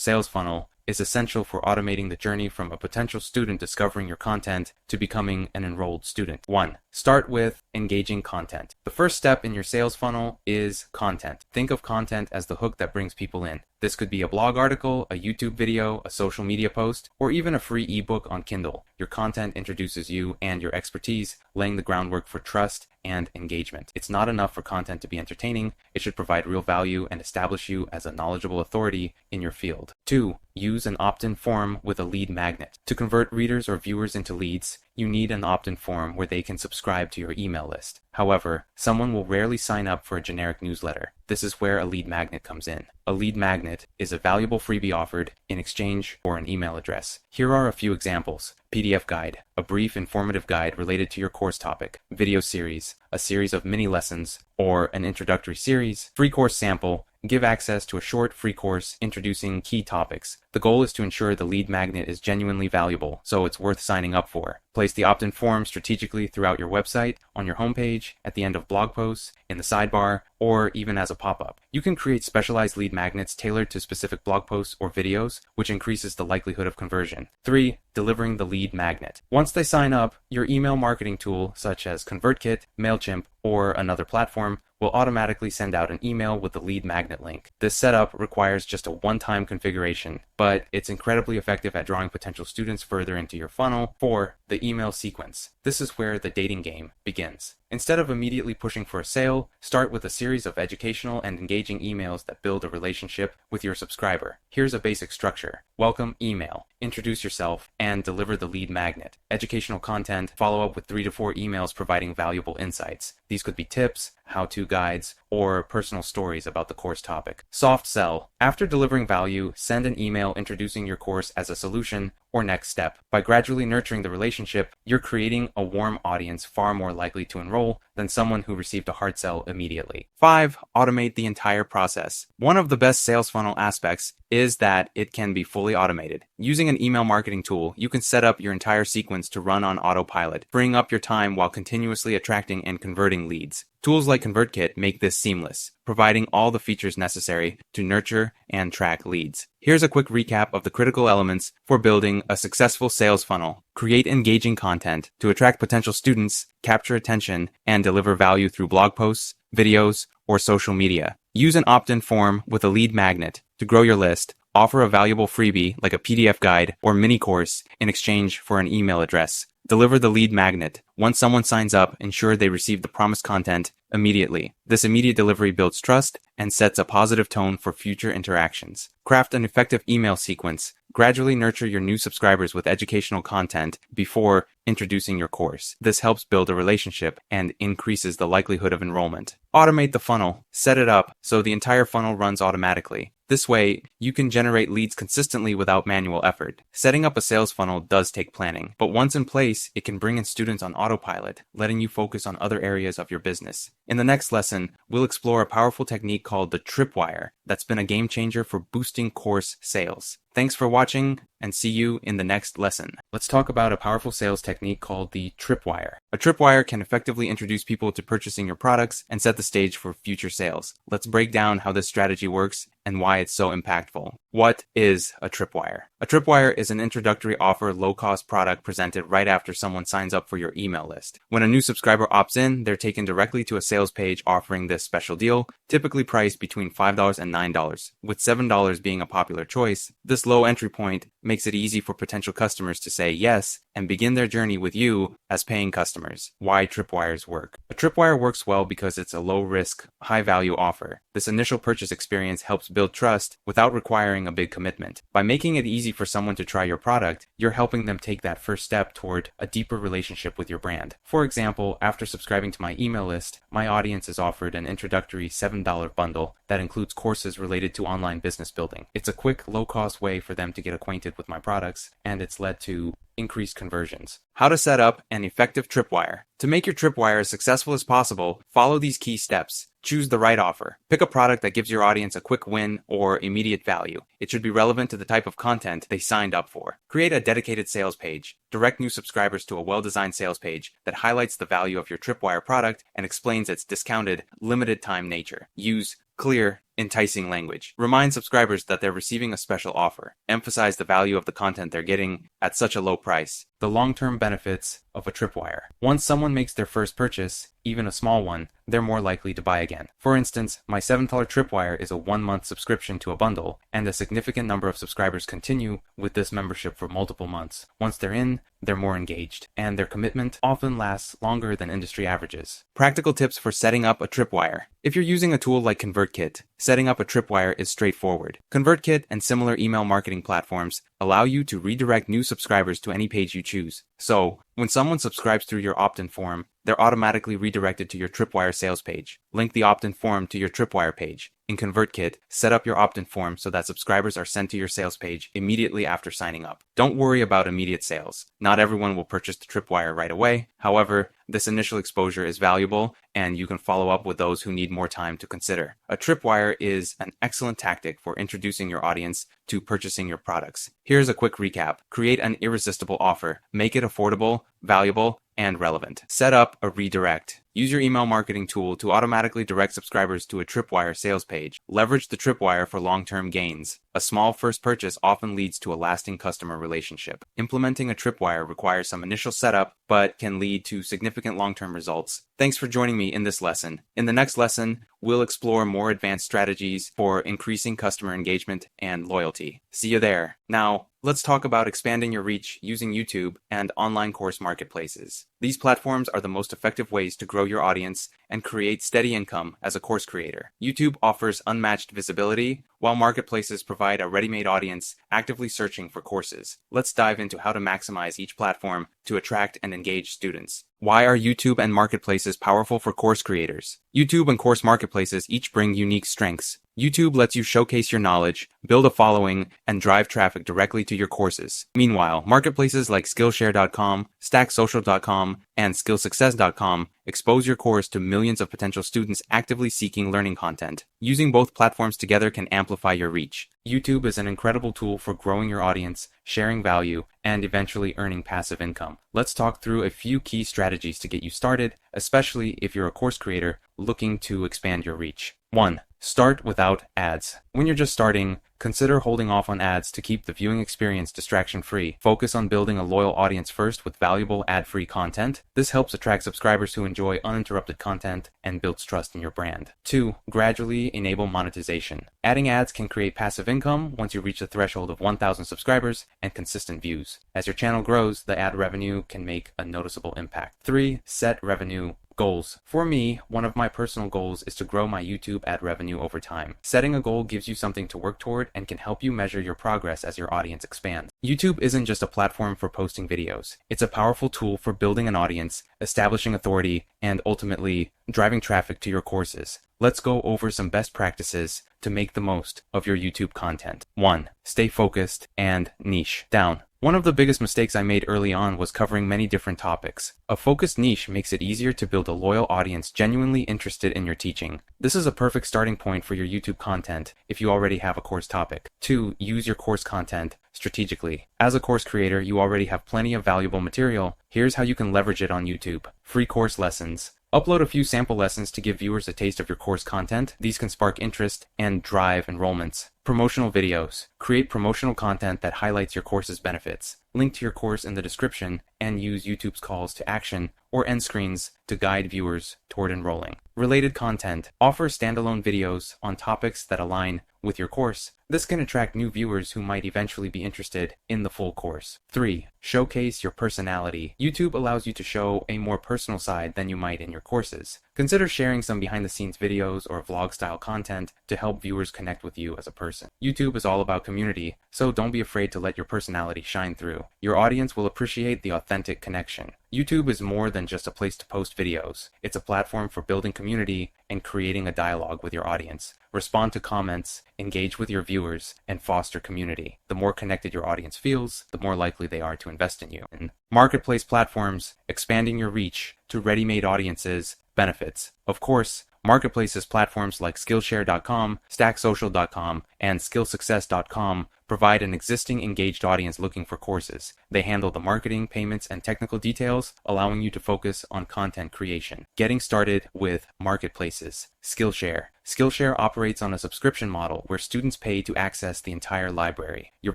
sales funnel is essential for automating the journey from a potential student discovering your content to becoming an enrolled student. 1. Start with engaging content. The first step in your sales funnel is content. Think of content as the hook that brings people in. This could be a blog article, a YouTube video, a social media post, or even a free ebook on Kindle. Your content introduces you and your expertise, laying the groundwork for trust and engagement. It's not enough for content to be entertaining. It should provide real value and establish you as a knowledgeable authority in your field. 2. Use an opt-in form with a lead magnet. To convert readers or viewers into leads, you need an opt-in form where they can subscribe to your email list. However, someone will rarely sign up for a generic newsletter. This is where a lead magnet comes in. A lead magnet is a valuable freebie offered in exchange for an email address. Here are a few examples. PDF guide, a brief informative guide related to your course topic. Video series, a series of mini lessons, or an introductory series. Free course sample, give access to a short free course introducing key topics. The goal is to ensure the lead magnet is genuinely valuable, so it's worth signing up for. Place the opt-in form strategically throughout your website, on your homepage, at the end of blog posts, in the sidebar, or even as a pop-up. You can create specialized lead magnets tailored to specific blog posts or videos, which increases the likelihood of conversion. 3. Delivering the lead magnet. Once they sign up, your email marketing tool, such as ConvertKit, MailChimp, or another platform, will automatically send out an email with the lead magnet link. This setup requires just a one-time configuration, but it's incredibly effective at drawing potential students further into your funnel. 4. The email sequence. This is where the dating game begins. Instead of immediately pushing for a sale, start with a series of educational and engaging emails that build a relationship with your subscriber. Here's a basic structure. Welcome email. Introduce yourself and deliver the lead magnet. Educational content. Follow up with 3 to 4 emails providing valuable insights. These could be tips, how-to guides, or personal stories about the course topic. Soft sell. After delivering value, send an email introducing your course as a solution or next step. By gradually nurturing the relationship, you're creating a warm audience far more likely to enroll than someone who received a hard sell immediately. 5. Automate the entire process. One of the best sales funnel aspects is that it can be fully automated. Using an email marketing tool, you can set up your entire sequence to run on autopilot, freeing up your time while continuously attracting and converting leads. Tools like ConvertKit make this seamless, providing all the features necessary to nurture and track leads. Here's a quick recap of the critical elements for building a successful sales funnel. Create engaging content to attract potential students, capture attention, and deliver value through blog posts, videos, or social media. Use an opt-in form with a lead magnet to grow your list. Offer a valuable freebie like a PDF guide or mini course in exchange for an email address. Deliver the lead magnet. Once someone signs up, ensure they receive the promised content immediately. This immediate delivery builds trust and sets a positive tone for future interactions. Craft an effective email sequence. Gradually nurture your new subscribers with educational content before introducing your course. This helps build a relationship and increases the likelihood of enrollment. Automate the funnel. Set it up so the entire funnel runs automatically. This way, you can generate leads consistently without manual effort. Setting up a sales funnel does take planning, but once in place, it can bring in students on autopilot, letting you focus on other areas of your business. In the next lesson, we'll explore a powerful technique called the tripwire that's been a game changer for boosting course sales. Thanks for watching, and see you in the next lesson. Let's talk about a powerful sales technique called the tripwire. A tripwire can effectively introduce people to purchasing your products and set the stage for future sales. Let's break down how this strategy works and why it's so impactful. What is a tripwire? A tripwire is an introductory offer low-cost product presented right after someone signs up for your email list. When a new subscriber opts in, they're taken directly to a sales page offering this special deal, typically priced between $5 and $9, with $7 being a popular choice. This low entry point makes it easy for potential customers to say yes and begin their journey with you as paying customers. Why tripwires work? A tripwire works well because it's a low-risk, high-value offer. This initial purchase experience helps build trust without requiring a big commitment. By making it easy for someone to try your product, you're helping them take that first step toward a deeper relationship with your brand. For example, after subscribing to my email list, my audience is offered an introductory $7 bundle that includes courses related to online business building. It's a quick, low-cost way for them to get acquainted with my products, and it's led to increased conversions. How to set up an effective tripwire. To make your tripwire as successful as possible, follow these key steps. Choose the right offer. Pick a product that gives your audience a quick win or immediate value. It should be relevant to the type of content they signed up for. Create a dedicated sales page. Direct new subscribers to a well-designed sales page that highlights the value of your tripwire product and explains its discounted, limited-time nature. Use clear, enticing language. Remind subscribers that they're receiving a special offer. Emphasize the value of the content they're getting at such a low price. The long-term benefits of a tripwire. Once someone makes their first purchase, even a small one, they're more likely to buy again. For instance, my $7 tripwire is a 1-month subscription to a bundle, and a significant number of subscribers continue with this membership for multiple months. Once they're in, they're more engaged, and their commitment often lasts longer than industry averages. Practical tips for setting up a tripwire. If you're using a tool like ConvertKit, setting up a tripwire is straightforward. ConvertKit and similar email marketing platforms allow you to redirect new subscribers to any page you choose. So, when someone subscribes through your opt-in form, they're automatically redirected to your tripwire sales page. Link the opt-in form to your tripwire page. In ConvertKit, set up your opt-in form so that subscribers are sent to your sales page immediately after signing up. Don't worry about immediate sales. Not everyone will purchase the tripwire right away. However, this initial exposure is valuable, and you can follow up with those who need more time to consider. A tripwire is an excellent tactic for introducing your audience to purchasing your products. Here's a quick recap. Create an irresistible offer. Make it affordable, valuable, and relevant. Set up a redirect. Use your email marketing tool to automatically direct subscribers to a tripwire sales page. Leverage the tripwire for long-term gains. A small first purchase often leads to a lasting customer relationship. Implementing a tripwire requires some initial setup, but can lead to significant long-term results. Thanks for joining me in this lesson. In the next lesson, we'll explore more advanced strategies for increasing customer engagement and loyalty. See you there. Now, let's talk about expanding your reach using YouTube and online course marketplaces. These platforms are the most effective ways to grow your audience and create steady income as a course creator. YouTube offers unmatched visibility, while marketplaces provide a ready-made audience actively searching for courses. Let's dive into how to maximize each platform to attract and engage students. Why are YouTube and marketplaces powerful for course creators? YouTube and course marketplaces each bring unique strengths. YouTube lets you showcase your knowledge, build a following, and drive traffic directly to your courses. Meanwhile, marketplaces like Skillshare.com, StackSocial.com, and SkillSuccess.com expose your course to millions of potential students actively seeking learning content. Using both platforms together can amplify your reach. YouTube is an incredible tool for growing your audience, sharing value, and eventually earning passive income. Let's talk through a few key strategies to get you started, especially if you're a course creator looking to expand your reach. 1. Start without ads. When you're just starting, consider holding off on ads to keep the viewing experience distraction-free. Focus on building a loyal audience first with valuable ad-free content. This helps attract subscribers who enjoy uninterrupted content and builds trust in your brand. 2. Gradually enable monetization. Adding ads can create passive income once you reach the threshold of 1,000 subscribers and consistent views. As your channel grows, the ad revenue can make a noticeable impact. 3. Set revenue goals. For me, one of my personal goals is to grow my YouTube ad revenue over time. Setting a goal gives you something to work toward and can help you measure your progress as your audience expands. YouTube isn't just a platform for posting videos. It's a powerful tool for building an audience, establishing authority, and ultimately driving traffic to your courses. Let's go over some best practices to make the most of your YouTube content. 1. Stay focused and niche down. One of the biggest mistakes I made early on was covering many different topics. A focused niche makes it easier to build a loyal audience genuinely interested in your teaching. This is a perfect starting point for your YouTube content if you already have a course topic. 2. Use your course content strategically. As a course creator, you already have plenty of valuable material. Here's how you can leverage it on YouTube. Free course lessons. Upload a few sample lessons to give viewers a taste of your course content. These can spark interest and drive enrollments. Promotional videos. Create promotional content that highlights your course's benefits. Link to your course in the description and use YouTube's calls to action or end screens to guide viewers toward enrolling. Related content. Offer standalone videos on topics that align with your course. This can attract new viewers who might eventually be interested in the full course. 3. Showcase your personality. YouTube allows you to show a more personal side than you might in your courses. Consider sharing some behind-the-scenes videos or vlog-style content to help viewers connect with you as a person. YouTube is all about community, so don't be afraid to let your personality shine through. Your audience will appreciate the authentic connection. YouTube is more than just a place to post videos. It's a platform for building community and creating a dialogue with your audience. Respond to comments, engage with your viewers, and foster community. The more connected your audience feels, the more likely they are to invest in you. And marketplace platforms, expanding your reach to ready-made audiences, benefits. Of course, marketplaces platforms like Skillshare.com, StackSocial.com, and SkillSuccess.com provide an existing engaged audience looking for courses. They handle the marketing, payments, and technical details, allowing you to focus on content creation. Getting started with marketplaces. Skillshare. Skillshare operates on a subscription model where students pay to access the entire library. You're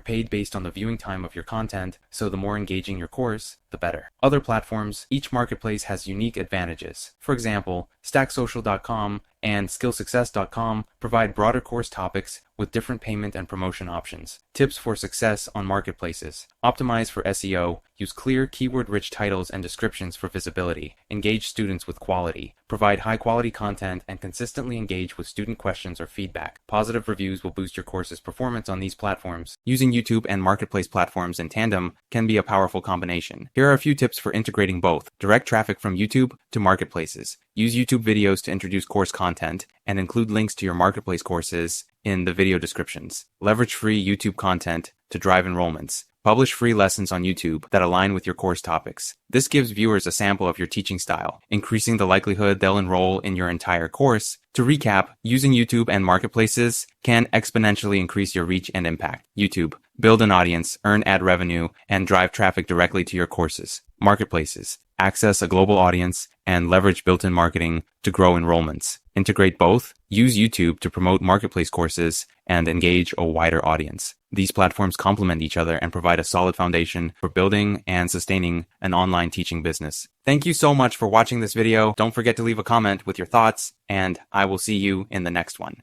paid based on the viewing time of your content, so the more engaging your course, the better. Other platforms, each marketplace has unique advantages. For example, StackSocial.com and SkillSuccess.com provide broader course topics with different payment and promotion options. Tips for success on marketplaces. Optimize for SEO. Use clear, keyword-rich titles and descriptions for visibility. Engage students with quality. Provide high-quality content and consistently engage with student questions or feedback. Positive reviews will boost your course's performance on these platforms. Using YouTube and marketplace platforms in tandem can be a powerful combination. Here are a few tips for integrating both. Direct traffic from YouTube to marketplaces. Use YouTube videos to introduce course content and include links to your marketplace courses in the video descriptions. Leverage free YouTube content to drive enrollments. Publish free lessons on YouTube that align with your course topics. This gives viewers a sample of your teaching style, increasing the likelihood they'll enroll in your entire course. To recap, using YouTube and marketplaces can exponentially increase your reach and impact. YouTube. Build an audience, earn ad revenue, and drive traffic directly to your courses. Marketplaces. Access a global audience and leverage built-in marketing to grow enrollments. Integrate both. Use YouTube to promote marketplace courses and engage a wider audience. These platforms complement each other and provide a solid foundation for building and sustaining an online teaching business. Thank you so much for watching this video. Don't forget to leave a comment with your thoughts, and I will see you in the next one.